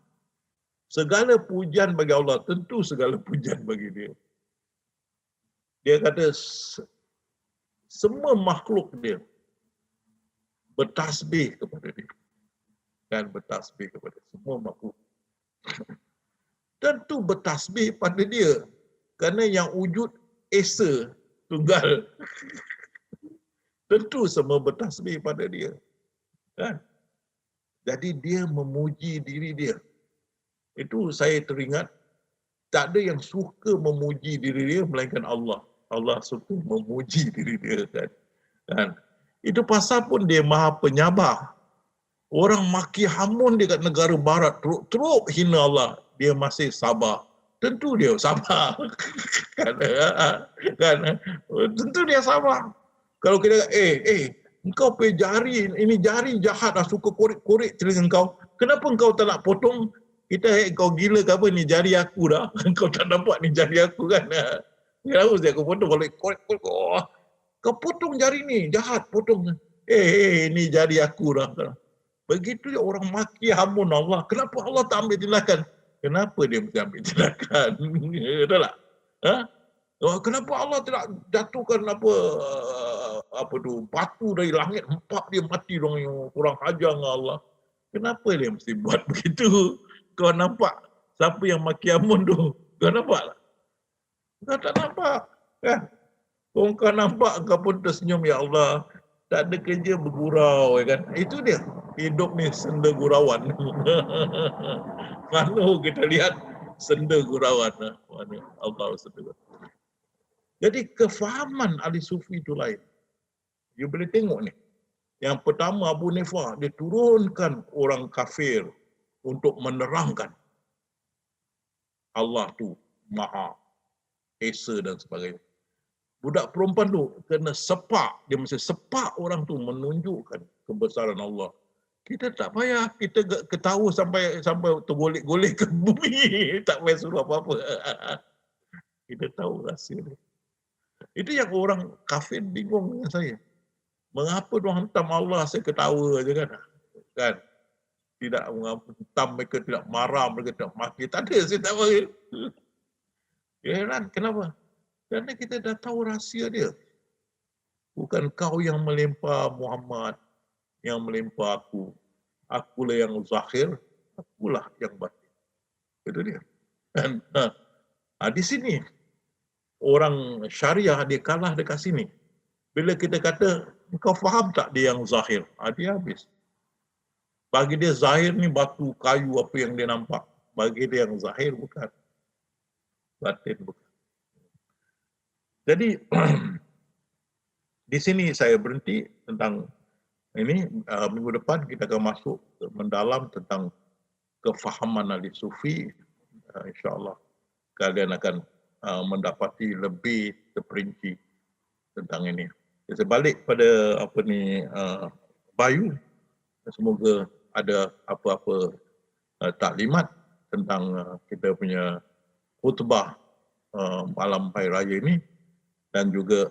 Segala pujian bagi Allah, tentu segala pujian bagi dia. Dia kata, semua makhluk dia bertasbih kepada dia. Dan bertasbih kepada semua makhluk. Tentu bertasbih pada dia. Kerana yang wujud Esa tunggal. Tentu semua bertasbih pada dia. Kan? Jadi dia memuji diri dia. Itu saya teringat, tak ada yang suka memuji diri dia melainkan Allah. Allah suka memuji diri dia. Kan? Itu pasal pun dia maha penyabar. Orang maki hamun dia kat negara barat, teruk hina Allah, dia masih sabar. Tentu dia sabar. kan? Tentu dia sabar. Kalau kita engkau pergi jari, ini jari jahat dah suka korek-korek telinga engkau. Kenapa engkau tak nak potong? Kau gila ke apa, ni jari aku dah. Kau tak nampak ni jari aku kan? Kenapa saya aku potong? Kalau korek-korek, kau potong jari ni, jahat, potong. Ni jari aku dah. Begitu orang maki hamun Allah. Kenapa Allah tak ambil tindakan? Kenapa dia mesti ambil tindakan? Betul tak? Kenapa Allah tidak jatuhkan apa tu batu dari langit, empat dia mati dong, kurang ajar dengan Allah. Kenapa dia mesti buat begitu? Kau nampak siapa yang maki hamun tu? Kau nampak tak? Kau tak nampak kan? Kau nampak, kau pun tersenyum, ya Allah. Tak ada kerja bergurau kan. Itu dia. Hidup ni senda gurauan. Mana kita lihat senda gurauan. Mana Allah senda. Jadi kefahaman ahli sufi itu lain. You boleh tengok ni. Yang pertama Abu Nifah, dia turunkan orang kafir untuk menerangkan Allah tu Maha Esa dan sebagainya. Budak perempuan tu kena sepak, dia mesti sepak orang tu menunjukkan kebesaran Allah. Kita tak payah kita ketahui sampai tergolek-golek ke bumi, tak payah suruh apa-apa. Kita tahu rahsia dia. Itu yang orang kafir bingung dengan saya. Mengapa diorang hentam Allah, saya ketawa je kan. Kan? Tidak hentam mereka, tidak marah, mereka tidak maki. Tak ada, saya tak marah. Heran, kenapa? Kerana kita dah tahu rahsia dia. Bukan kau yang melempar Muhammad, yang melempar aku. Akulah yang zahir, akulah yang batin. Itu dia. Dan di sini, orang syariah dia kalah dekat sini. Bila kita kata, kau faham tak dia yang zahir? Dia habis. Bagi dia zahir ni batu, kayu, apa yang dia nampak. Bagi dia yang zahir bukan. Batin bukan. Jadi, di sini saya berhenti tentang ini. Minggu depan kita akan masuk mendalam tentang kefahaman ahli sufi. InsyaAllah kalian akan mendapati lebih terperinci tentang ini. Saya balik pada Bayu. Semoga ada apa-apa taklimat tentang kita punya khutbah malam hari raya ini, dan juga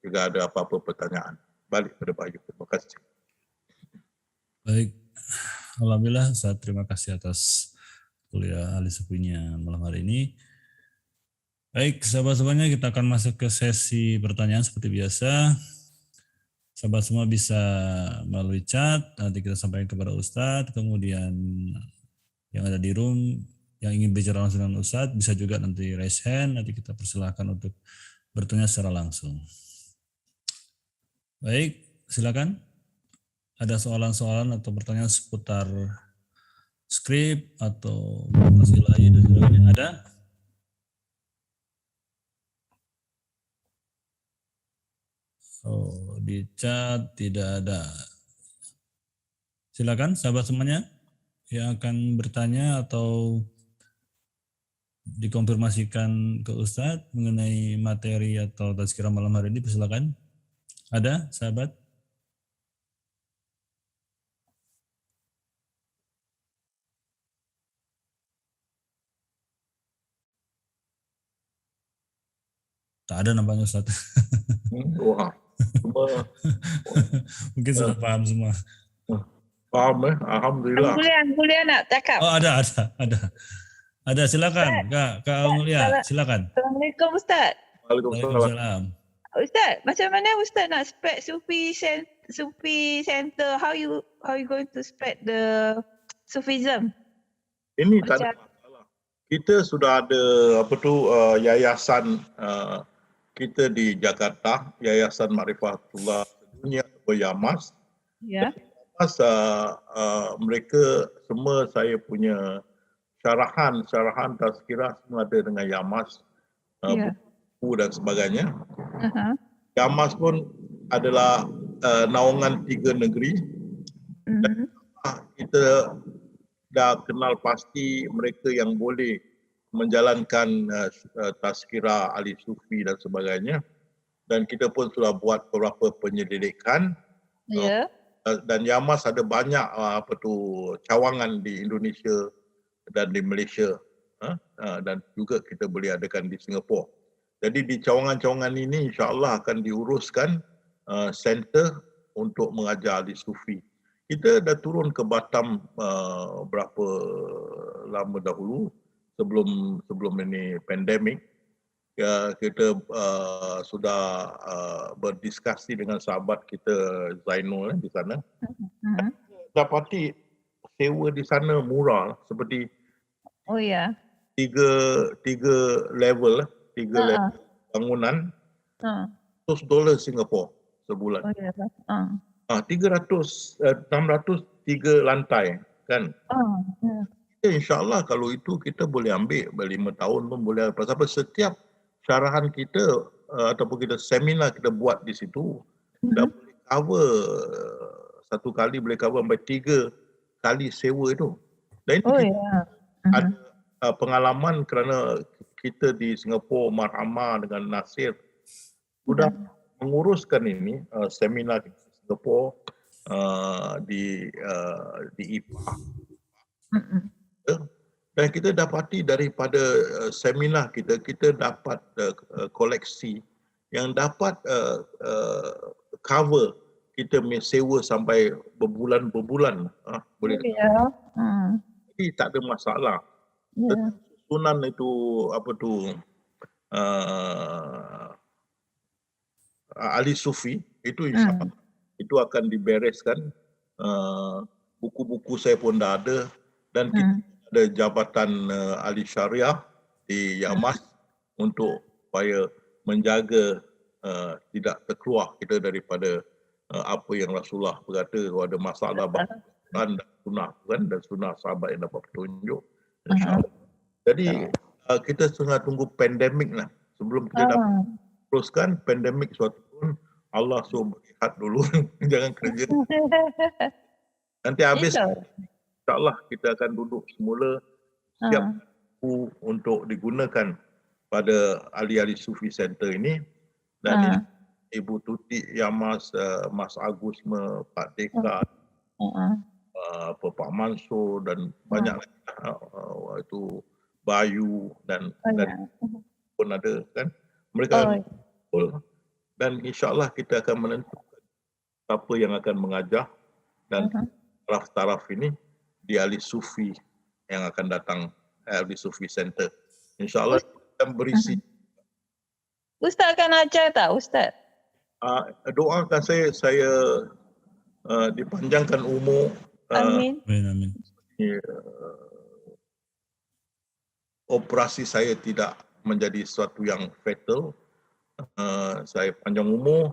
ada apa-apa pertanyaan. Balik pada Bayu. Terima kasih. Baik. Alhamdulillah, saya terima kasih atas kuliah ahli sufinya malam hari ini. Baik, sahabat-sahabatnya, kita akan masuk ke sesi pertanyaan seperti biasa. Sahabat semua bisa melalui chat, nanti kita sampaikan kepada Ustadz, kemudian yang ada di room, yang ingin bicara langsung dengan Ustadz, bisa juga nanti raise hand, nanti kita persilahkan untuk bertanya secara langsung. Baik, silakan. Ada soalan-soalan atau pertanyaan seputar skrip atau materi lain dan sebagainya? Ada? Oh, di chat tidak ada. Silakan sahabat semuanya yang akan bertanya atau dikonfirmasikan ke Ustadz mengenai materi atau tazkirah malam hari ini, silakan. Ada sahabat? Tak ada nampaknya Ustadz. Wah, mungkin sudah paham semua. Paham Alhamdulillah. Anggulia nak cakap. Oh, ada, silakan Kak Anggulia, silakan. Assalamualaikum Ustaz. Waalaikumsalam. Ustaz, macam mana Ustaz nak spread Sufi Center? How you going to spread the Sufism? Ini tak ada masalah. Kita sudah ada yayasan kita di Jakarta, Yayasan Ma'rifatullah Sedunia atau YAMAS. Ya. YAMAS mereka semua, saya punya syarahan tazkirah semua ada dengan YAMAS, buku dan sebagainya. YAMAS pun adalah naungan 3 negeri. Dan kita dah kenal pasti mereka yang boleh menjalankan tazkirah ahli sufi dan sebagainya, dan kita pun sudah buat beberapa penyelidikan. Dan YAMAS ada banyak cawangan di Indonesia dan di Malaysia, dan juga kita boleh adakan di Singapura. Jadi di cawangan-cawangan ini insya-Allah akan diuruskan center untuk mengajar ahli sufi. Kita dah turun ke Batam berapa lama dahulu, sebelum ini pandemik. Kita sudah berdiskusi dengan sahabat kita Zainul di sana. Dapati sewa di sana murah, seperti tiga level bangunan, $100 Singapura sebulan. 600 3 lantai kan. InsyaAllah kalau itu kita boleh ambil 5 tahun pun boleh. Pasal setiap syarahan kita ataupun kita seminar kita buat di situ, dah boleh cover satu kali boleh cover sampai 3 kali sewa itu. Dan ini ada pengalaman kerana kita di Singapura, Marhamah dengan Nasir sudah menguruskan ini seminar di Singapura, di IPA. Mm-mm. Dan kita dapati daripada seminar kita dapat koleksi yang dapat cover kita sewa sampai berbulan-berbulan. Boleh. Ya. Jadi tak ada masalah. Ya. Susunan itu apa tu ahli sufi itu insyaAllah itu akan dibereskan. Buku-buku saya pun dah ada dan kita ada jabatan ahli syariah di Yamas untuk supaya menjaga tidak terkeluar kita daripada apa yang Rasulullah berkata kalau ada masalah Quran dan sunnah kan, dan sunnah sahabat yang dapat petunjuk, insyaAllah. Jadi kita tengah tunggu pandemik lah sebelum kita dapat teruskan pandemik suatu pun Allah suruh berehat dulu jangan kerja. Nanti habis insyaAllah kita akan duduk semula siap untuk digunakan pada ahli-ahli Sufi Center ini. Dan Ibu Tuti Yamas, Mas Agus, Pak Deka, Pak Mansur dan banyak lagi itu Bayu dan pun ada kan. Mereka dan insyaAllah kita akan menentukan siapa yang akan mengajar dan taraf-taraf ini di ahli Sufi yang akan datang ahli Sufi Center. InsyaAllah akan berisi. Ustaz akan ajar tak Ustaz? Doakan saya dipanjangkan umur. Amin. Amin. Operasi saya tidak menjadi sesuatu yang fatal. Saya panjang umur.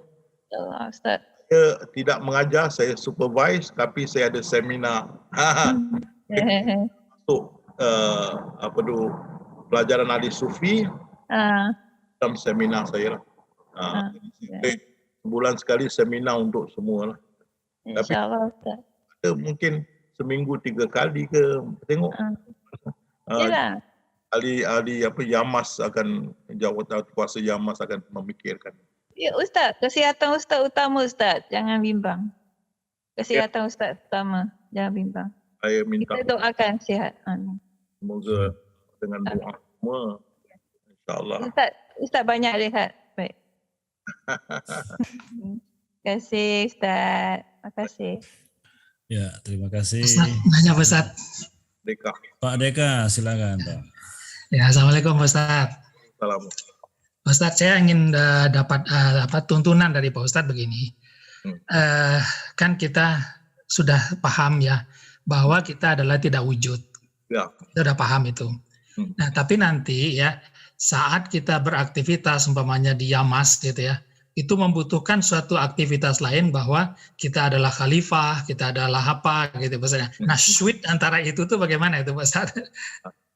Allah Ustaz. Saya tidak mengajar, saya supervise tapi saya ada seminar. Untuk pelajaran ahli Sufi dalam seminar saya lah. Sebulan sekali seminar untuk semua lah. InsyaAllah Ustaz. Ada mungkin seminggu 3 kali ke tengok. Yalah. Ahli Yamas akan jawatan kuasa Yamas akan memikirkan. Ya Ustaz, kesihatan Ustaz utama Ustaz, jangan bimbang. Kesihatan Ustaz utama, jangan bimbang. Saya minta kita doakan sihat. Semoga dengan doa semua insyaAllah. Ustaz banyak lihat. Baik. Terima kasih Ustaz. Terima kasih. Ya, terima kasih. Banyak Ustaz. Deka. Pak Deka, silakan Pak. Ya, Assalamualaikum Ustaz. Assalamualaikum. Ustaz, saya ingin dapat tuntunan dari Pak Ustaz begini. Kan kita sudah paham ya bahwa kita adalah tidak wujud. Ya. Kita sudah paham itu. Nah, tapi nanti ya saat kita beraktivitas umpamanya di Yamas gitu ya, itu membutuhkan suatu aktivitas lain bahwa kita adalah khalifah, kita adalah apa gitu misalnya. Nah, switch antara itu tuh bagaimana itu Pak Ustaz?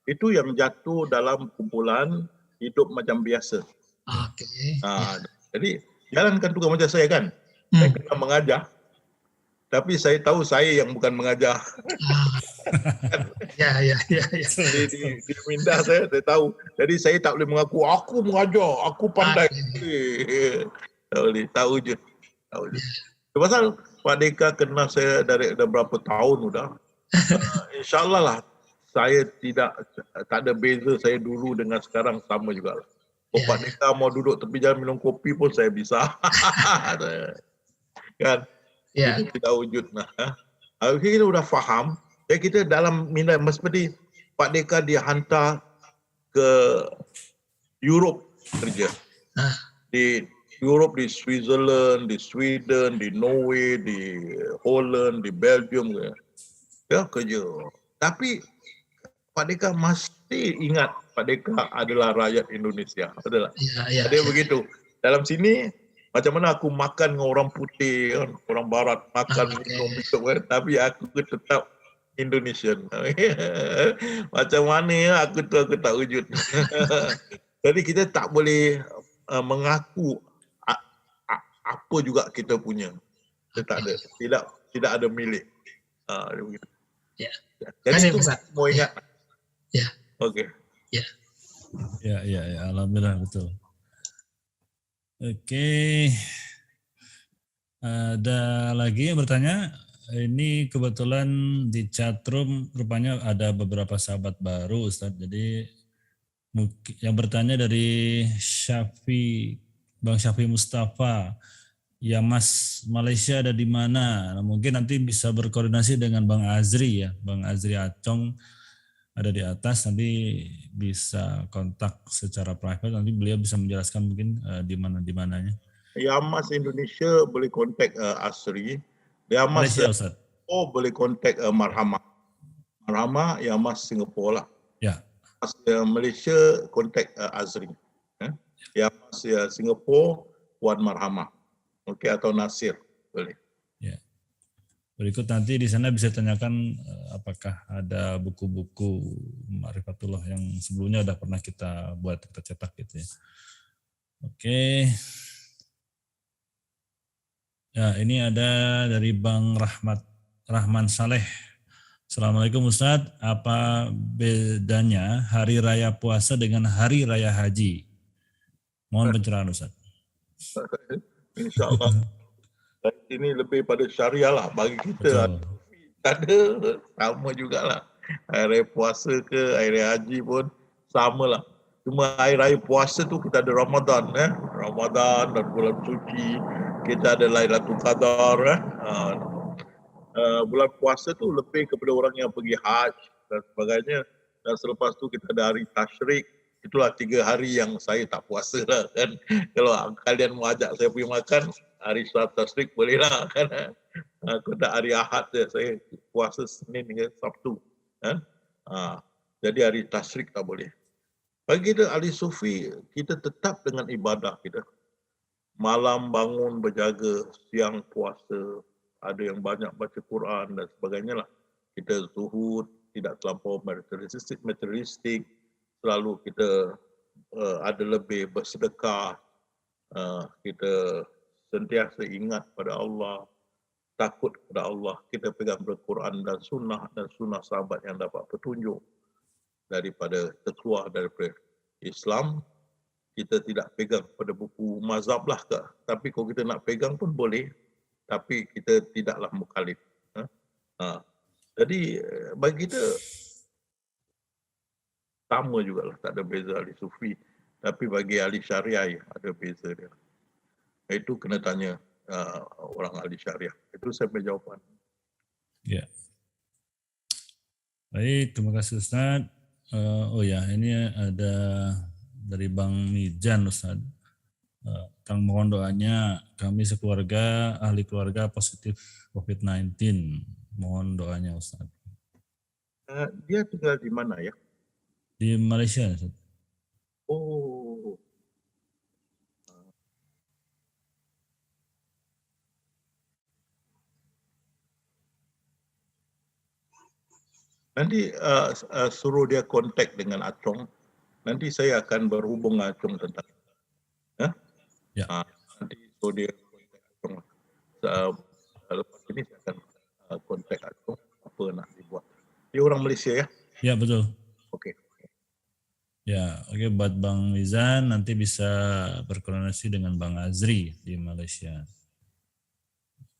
Itu yang jatuh dalam kumpulan hidup macam biasa. Oke. Jadi jalankan tugas macam saya kan. Saya kena mengajar. Tapi saya tahu saya yang bukan mengajar. Ya. Di minda saya tahu. Jadi saya tak boleh mengaku aku mengajar, aku pandai. Tak boleh, tak wujud. Pasal Pak Deka kenal saya dari berapa tahun sudah. InsyaAllah lah. Saya tak ada beza saya dulu dengan sekarang sama juga lah. Pak Deka mau duduk tepi jalan minum kopi pun saya bisa. Kan? Ya. Itu tidak wujud. Kita sudah faham. Jadi kita dalam minat seperti Pak Deka dihantar ke Europe kerja. Di Europe, di Switzerland, di Sweden, di Norway, di Holland, di Belgium. Ya, kerja. Tapi Pak Deka mesti ingat Pak Deka adalah rakyat Indonesia. Betul tak? Ya. Ada begitu. Dalam sini, macam mana aku makan dengan orang putih, orang barat, makan minum kan? Tapi aku tetap Indonesian. Macam mana aku tak wujud. Jadi kita tak boleh mengaku apa juga kita punya. Kita tak ada. Tidak ada milik. Begitu. Ya. Jadi itu semua ingat. Ya. Okey. Ya. Ya, alhamdulillah betul. Oke. Ada lagi yang bertanya. Ini kebetulan di chatroom rupanya ada beberapa sahabat baru, Ustadz. Jadi yang bertanya dari Bang Syafi Mustafa. Ya Mas, Malaysia ada di mana? Nah, mungkin nanti bisa berkoordinasi dengan Bang Azri ya. Bang Azri Acong ada di atas, nanti bisa kontak secara private, nanti beliau bisa menjelaskan mungkin di mananya. Yamas Indonesia boleh kontak Asri. Yamas Malaysia, Ustaz. boleh kontak Marhamah. Marhamah Yamas Singapura lah. Ya. Malaysia kontak Azri. Yamas Singapura Wan Marhamah. Okey, atau Nasir boleh. Ya. Berikut nanti di sana bisa tanyakan apakah ada buku-buku Ma'rifatullah yang sebelumnya sudah pernah kita buat, kita cetak gitu ya. Oke. Ya, ini ada dari Bang Rahman Saleh. Assalamualaikum Ustadz, apa bedanya hari raya puasa dengan hari raya haji? Mohon pencerahan Ustadz. InsyaAllah. Ini lebih pada syariah lah bagi kita. Betul. Ada sama jugalah. Hari raya puasa ke hari raya haji pun sama lah. Cuma hari raya puasa tu kita ada Ramadan, Ramadan dan bulan suci. Kita ada Lailatul Qadar. Bulan puasa tu lebih kepada orang yang pergi haji dan sebagainya. Dan selepas tu kita ada hari Tashrik. Itulah 3 hari yang saya tak puasa lah kan. Kalau kalian mau ajak saya pergi makan, hari Salat Tashrik boleh lah kan. Aku tak hari Ahad je, saya puasa Senin hingga Sabtu. Kan? Jadi hari Tashrik tak boleh. Bagi kita ahli sufi, kita tetap dengan ibadah kita. Malam bangun berjaga, siang puasa, ada yang banyak baca Quran dan sebagainya lah. Kita zuhud, tidak terlampau materialistik, selalu kita ada lebih bersedekah, kita sentiasa ingat pada Allah, takut kepada Allah, kita pegang Al-Quran dan sunnah sahabat yang dapat petunjuk daripada terkeluar daripada Islam. Kita tidak pegang pada buku mazhab lah ke, tapi kalau kita nak pegang pun boleh, tapi kita tidaklah mukhalif. Jadi bagi kita sama jugalah, tak ada beza ahli sufi. Tapi bagi ahli syariah ada beza dia. Itu kena tanya orang ahli syariah. Itu saya punya jawapan. Ya. Baik, terima kasih Ustaz. Ini ada dari Bang Mijan Ustaz. Kang mohon doanya, kami sekeluarga, ahli keluarga positif COVID-19. Mohon doanya Ustaz. Dia tinggal di mana ya? Di Malaysia Ustaz. Oh. Nanti suruh dia kontak dengan Acong. Nanti saya akan berhubung dengan Acong tentang. Ya. Nanti suruh dia kontak Acong. Lepas ini saya akan kontak Acong apa nak dibuat. Dia orang Malaysia ya? Ya betul. Okey. Ya, oke, buat Bang Mizan nanti bisa berkoordinasi dengan Bang Azri di Malaysia.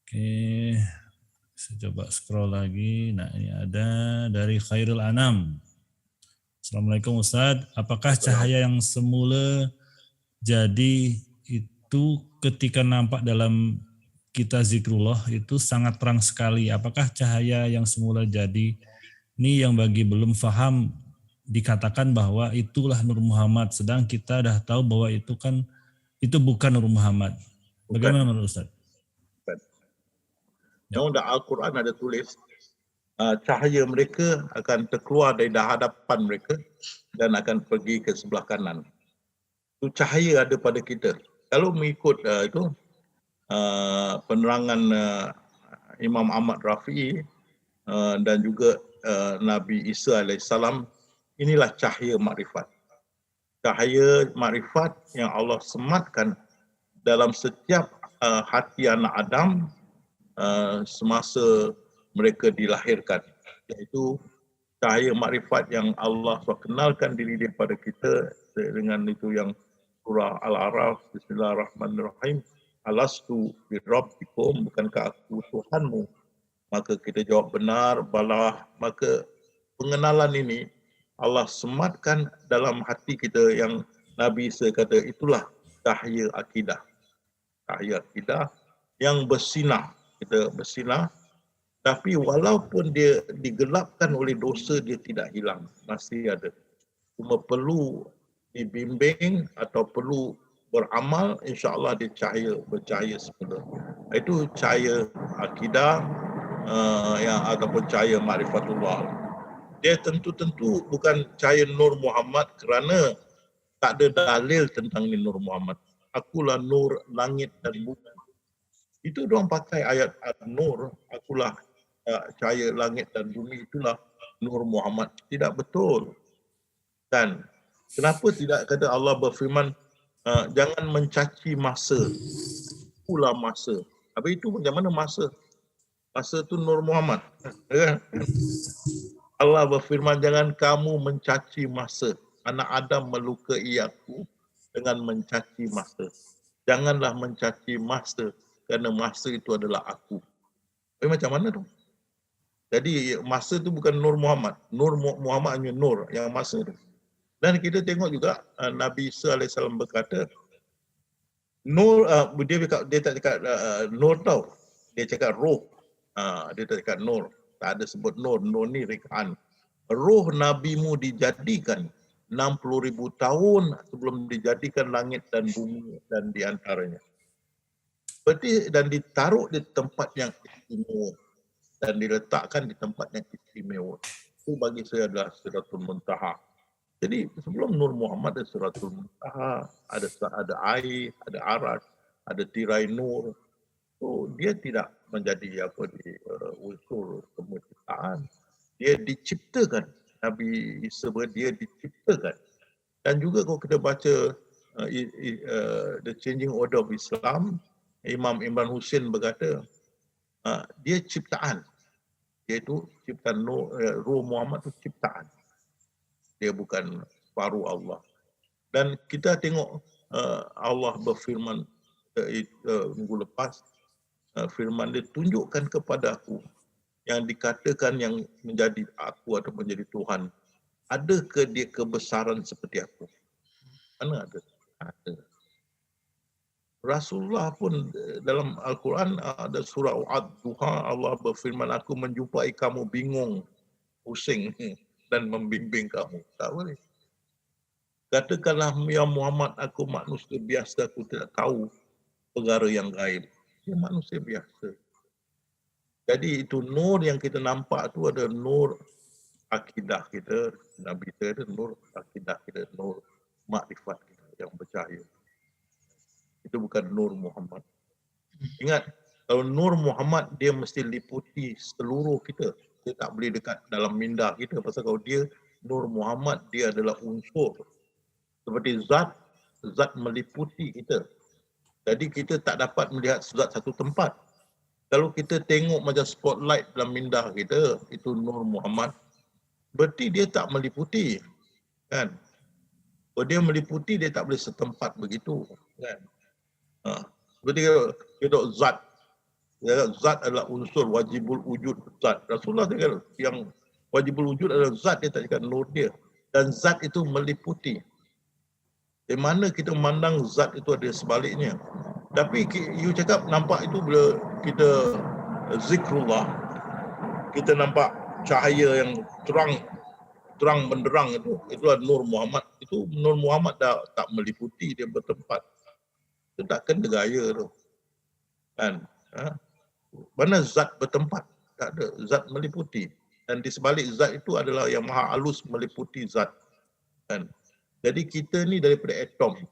Oke, saya coba scroll lagi. Nah, ini ada dari Khairul Anam. Assalamualaikum Ustadz, apakah cahaya yang semula jadi itu ketika nampak dalam kita zikrullah itu sangat terang sekali? Apakah cahaya yang semula jadi ini yang bagi belum faham dikatakan bahwa itulah Nur Muhammad, sedang kita dah tahu bahwa itu bukan Nur Muhammad. Bagaimana menurut Ustaz? Dalam Al-Quran ada tulis cahaya mereka akan terkeluar dari hadapan mereka dan akan pergi ke sebelah kanan. Itu cahaya ada pada kita. Kalau mengikut penerangan Imam Ahmad Rafi'i dan juga Nabi Isa alaihissalam, inilah cahaya makrifat. Cahaya makrifat yang Allah sematkan dalam setiap hati anak Adam semasa mereka dilahirkan. Iaitu cahaya makrifat yang Allah kenalkan diri dia pada kita dengan itu yang surah Al-A'raf, Bismillahirrahmanirrahim. alastu bi rabbikum, bukankah aku Tuhanmu? Maka kita jawab benar, bala. Maka pengenalan ini Allah sematkan dalam hati kita, yang Nabi Isa kata itulah cahaya akidah. Cahaya akidah yang bersinar. Kita bersinar, tapi walaupun dia digelapkan oleh dosa, dia tidak hilang. Masih ada. Cuma perlu dibimbing atau perlu beramal, insya-Allah dia bercahaya semula. Itu cahaya akidah yang ataupun cahaya makrifatullah. Dia tentu-tentu bukan cahaya Nur Muhammad kerana tak ada dalil tentang ni Nur Muhammad. Akulah nur langit dan bumi. Itu diorang pakai ayat An-Nur, akulah cahaya langit dan bumi, itulah Nur Muhammad. Tidak betul. Dan kenapa tidak kata Allah berfirman, jangan mencaci masa, akulah masa. Habis itu macam mana masa? Masa tu Nur Muhammad. Allah berfirman, jangan kamu mencaci masa. Anak Adam melukai aku dengan mencaci masa. Janganlah mencaci masa, kerana masa itu adalah aku. Macam mana tu? Jadi masa tu bukan Nur Muhammad. Nur Muhammad hanya Nur, yang masa tu. Dan kita tengok juga Nabi Isa AS berkata, Nur, dia tak cakap Nur tau. Dia cakap roh. Dia tak cakap Nur. Tak ada sebut Nur. Nur ni rekaan. Roh Nabimu dijadikan 60,000 tahun sebelum dijadikan langit dan bumi dan di antaranya. Berarti dan ditaruh di tempat yang istimewa dan diletakkan di tempat yang istimewa. Itu bagi saya adalah Sidratul Muntaha. Jadi sebelum Nur Muhammad ada Sidratul Muntaha, ada air, ada aras, ada tirai nur. So, dia tidak menjadi unsur penciptaan. Dia diciptakan. Nabi Isa dia diciptakan. Dan juga kalau kita baca The Changing Order of Islam, Imam Imran Hussein berkata, dia ciptaan. Iaitu ciptaan Ruh Muhammad itu ciptaan. Dia bukan separuh Allah. Dan kita tengok Allah berfirman minggu lepas, firman dia, tunjukkan kepada aku yang dikatakan yang menjadi aku atau menjadi Tuhan. Adakah dia kebesaran seperti aku? Mana ada? Ada. Rasulullah pun dalam Al-Quran ada surah Ad-Duha, Allah berfirman, aku menjumpai kamu bingung, pusing dan membimbing kamu. Tak boleh. Katakanlah, ya Muhammad, aku manusia biasa, aku tidak tahu perkara yang gaib. Dia manusia biasa. Jadi itu nur yang kita nampak tu ada nur akidah kita, Nabi kita ada nur akidah kita, nur makrifat kita yang bercahaya. Itu bukan Nur Muhammad. Ingat, kalau Nur Muhammad dia mesti liputi seluruh kita. Dia tak boleh dekat dalam minda kita. Pasal kalau dia Nur Muhammad, dia adalah unsur. Seperti zat meliputi kita. Jadi kita tak dapat melihat zat satu tempat. Kalau kita tengok macam spotlight dalam minda kita, itu Nur Muhammad, berarti dia tak meliputi. Kan? Kalau dia meliputi, dia tak boleh setempat begitu. Kan? Seperti kita zat. Zat adalah unsur wajibul wujud zat. Rasulullah cakap yang wajibul wujud adalah zat, dia tak cakap nur dia. Dan zat itu meliputi. Di mana kita memandang zat itu ada sebaliknya. Tapi you cakap nampak itu bila kita zikrullah, kita nampak cahaya yang terang benderang itulah Nur Muhammad. Itu Nur Muhammad dah tak meliputi, dia bertempat. Itu tak kena gaya tu. Kan? Mana zat bertempat? Tak ada. Zat meliputi. Dan di sebalik zat itu adalah yang maha halus meliputi zat. Kan? Jadi kita ni daripada atom.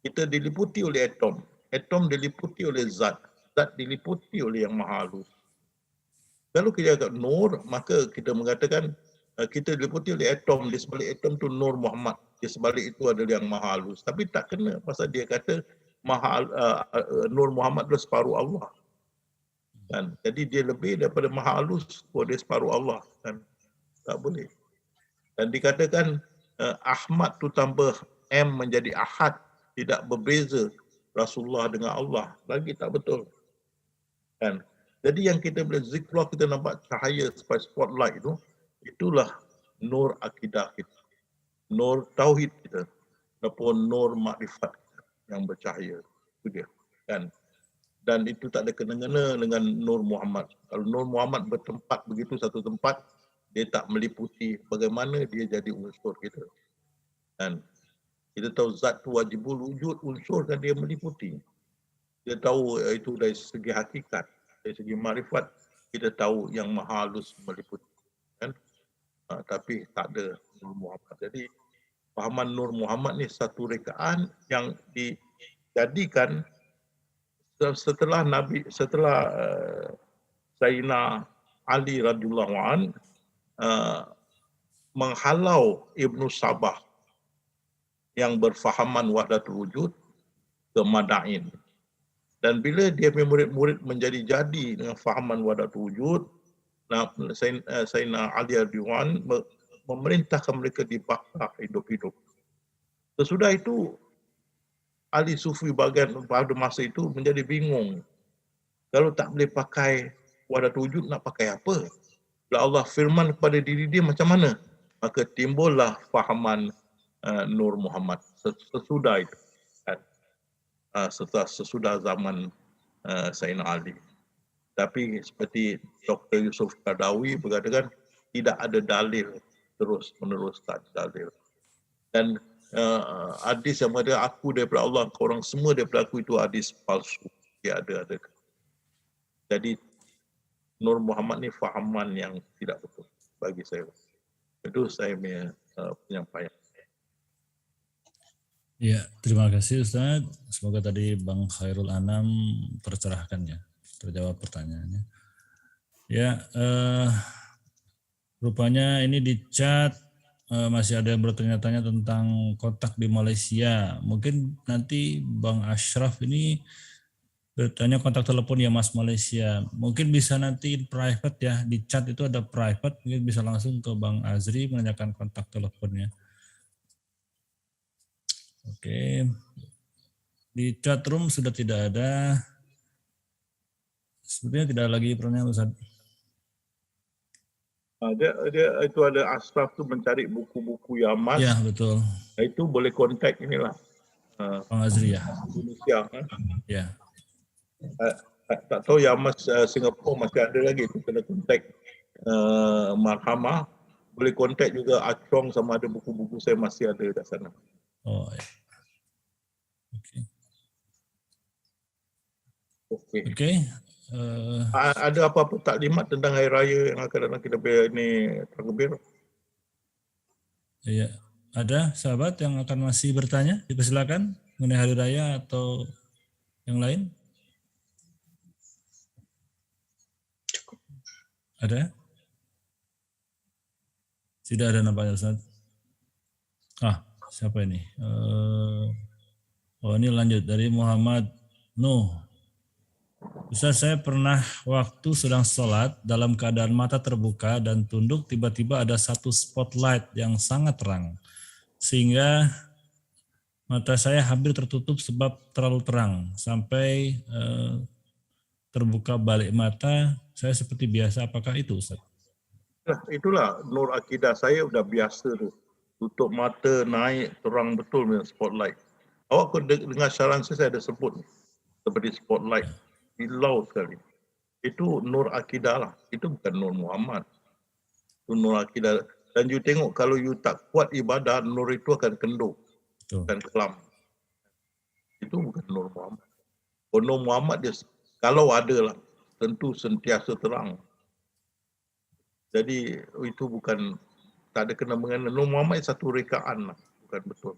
Kita diliputi oleh atom. Atom diliputi oleh zat. Zat diliputi oleh yang maha halus. Kalau kita agak nur, maka kita mengatakan kita diliputi oleh atom. Di sebalik atom tu Nur Muhammad. Di sebalik itu adalah yang maha halus. Tapi tak kena pasal dia kata Nur Muhammad adalah separuh Allah. Kan? Jadi dia lebih daripada maha halus, dia separuh Allah. Kan? Tak boleh. Dan dikatakan Ahmad tu tambah M menjadi Ahad, tidak berbeza. Rasulullah dengan Allah, lagi tak betul. Kan? Jadi yang kita boleh zikrullah, kita nampak cahaya seperti spotlight itu, itulah nur akidah kita, nur tauhid kita, ataupun nur makrifat yang bercahaya. Itu dia. Kan? Dan itu tak ada kena-mengena dengan Nur Muhammad. Kalau Nur Muhammad bertempat begitu satu tempat, dia tak meliputi bagaimana dia jadi unsur kita. Dan kita tahu zat tu wajibul wujud, unsur kan dia meliputi. Dia tahu itu dari segi hakikat, dari segi makrifat, kita tahu yang maha halus meliputi. Kan? Tapi tak ada Nur Muhammad. Jadi fahaman Nur Muhammad ni satu rekaan yang dijadikan setelah Sayyidina Ali radhiyallahu an menghalau Ibnu Sabah yang berfahaman wahdatul wujud ke Madain. Dan bila dia punya murid-murid menjadi dengan fahaman wahdatul wujud, Sayyidina Ali radhiyallahu an memerintahkan mereka dibakar hidup-hidup. Sesudah itu ahli sufi bagian pada masa itu menjadi bingung. Kalau tak boleh pakai wahdatul wujud, nak pakai apa? Bila Allah firman kepada diri dia macam mana? Maka timbullah fahaman Nur Muhammad sesudah itu. Sesudah zaman Sayyidina Ali. Tapi seperti Dr. Yusuf Qaradawi berkatakan, tidak ada dalil terus menerus, tak ada dalil. Dan hadis yang ada aku daripada Allah, korang semua daripada aku, itu hadis palsu. Dia ada. Jadi Nur Muhammad ni fahaman yang tidak betul bagi saya. Itu saya punya penyampaian. Ya, terima kasih Ustaz. Semoga tadi Bang Khairul Anam tercerahkan ya, terjawab pertanyaannya. Ya, rupanya ini di chat masih ada yang bertanya-tanya tentang kontak di Malaysia. Mungkin nanti Bang Ashraf ini bertanya kontak telepon ya Mas Malaysia. Mungkin bisa nanti in private ya, di chat itu ada private, mungkin bisa langsung ke Bang Azri menanyakan kontak teleponnya. Oke. Di chat room sudah tidak ada. Sepertinya tidak ada lagi pertanyaan Ustaz. Dia itu ada Ashraf tu mencari buku-buku Yamas. Ya, betul. Itu boleh kontak inilah. Bang Azri ya. Indonesia. Ya. Tak tahu Yamas Singapura masih ada lagi, tu kena kontak Marhamah. Boleh kontak juga Acong, sama ada buku-buku saya masih ada kat sana. Oh, ya. Oke. Ada apa-apa taklimat tentang hari raya yang akan datang kita ini takbir? Iya, ada sahabat yang akan masih bertanya, dipersilakan mengenai hari raya atau yang lain? Ada? Tidak ada nampaknya Ustaz. Siapa ini? Ini lanjut dari Muhammad Nuh. Ustaz, saya pernah waktu sedang sholat dalam keadaan mata terbuka dan tunduk, tiba-tiba ada satu spotlight yang sangat terang. Sehingga mata saya hampir tertutup sebab terlalu terang. Sampai terbuka balik mata, saya seperti biasa. Apakah itu Ustaz? Itulah nur akidah saya, udah biasa tu. Tutup mata, naik, terang betul dengan spotlight. Awak dengar syarahan saya ada sebut seperti spotlight. Hilau sekali. Itu nur akidah lah. Itu bukan nur Muhammad. Itu nur akidah. Dan you tengok kalau you tak kuat ibadah, nur itu akan kendor. Akan kelam. Itu bukan nur Muhammad. Nur Muhammad dia, kalau ada lah, tentu sentiasa terang. Jadi itu bukan, tak ada kena mengena. Nur Muhammad satu rekaan lah. Bukan betul.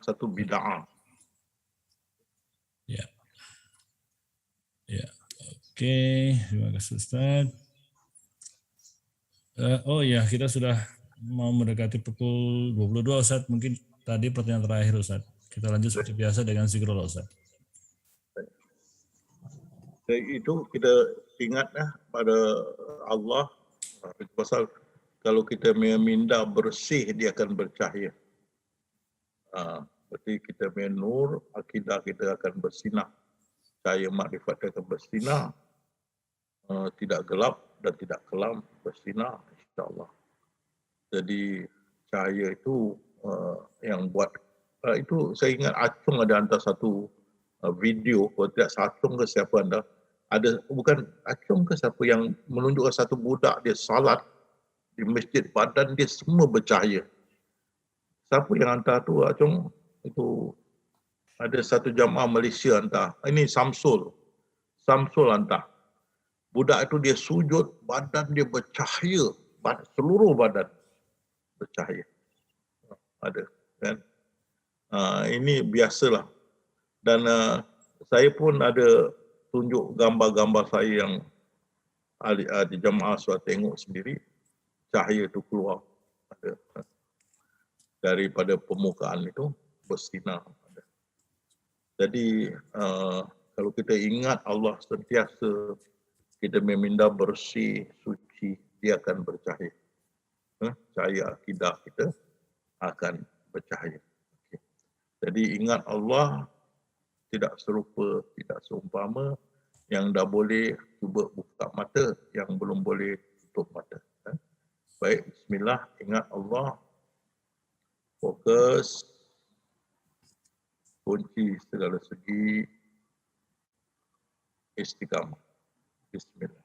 Satu bid'ah. Ya. Ya, oke, terima kasih Ustaz. Kita sudah mau mendekati pukul 22 Ustaz. Mungkin tadi pertanyaan terakhir Ustaz. Kita lanjut seperti biasa dengan zikrullah Ustaz. Itu kita ingatlah pada Allah. Pasal kalau kita minda bersih, dia akan bercahaya. Seperti kita punya nur, akidah kita akan bersinar. Cahaya makrifat akan bersinar. Tidak gelap dan tidak kelam, bersinar insyaAllah. Jadi cahaya itu yang buat, itu saya ingat Acung ada hantar satu video, kalau tidak Acung ke siapa anda, ada, bukan Acung ke siapa yang menunjukkan satu budak dia salat di masjid, badan dia semua bercahaya. Siapa yang hantar tu Acung? Itu ada satu jamaah Malaysia hantar. Ini Samsul hantar. Budak itu dia sujud, badan dia bercahaya, seluruh badan bercahaya. Ada kan? Ini biasalah. Dan saya pun ada tunjuk gambar-gambar saya yang di jamaah sudah tengok sendiri, cahaya itu keluar ada daripada permukaan itu bersinar. Jadi kalau kita ingat Allah sentiasa, kita meminda bersih, suci, dia akan bercahaya. Cahaya akidah kita akan bercahaya. Okay. Jadi ingat Allah tidak serupa, tidak seumpama, yang dah boleh cuba buka mata, yang belum boleh tutup mata. Baik, bismillah, ingat Allah, fokus, kunci segala segi, istiqamah. Bismillah.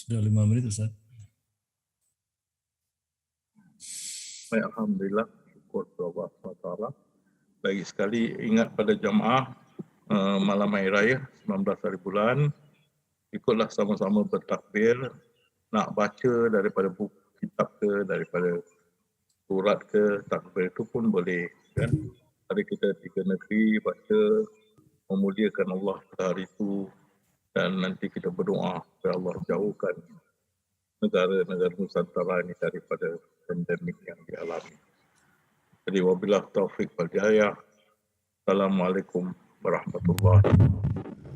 Sudah 5 menit Ustaz. Baik, alhamdulillah, syukur kepada Allah SWT. Lagi sekali ingat pada jamaah malam hari raya 19 hari bulan, ikutlah sama-sama bertakbir, nak baca daripada buku kitab ke, daripada surat ke, takbir itu pun boleh kan. Hari kita 3 negeri baca memuliakan Allah pada hari itu, dan nanti kita berdoa supaya Allah jauhkan negara-negara Nusantara ini daripada pandemik yang dialami. Jadi wabillahi taufik wal hidayah. Assalamualaikum warahmatullahi wabarakatuh.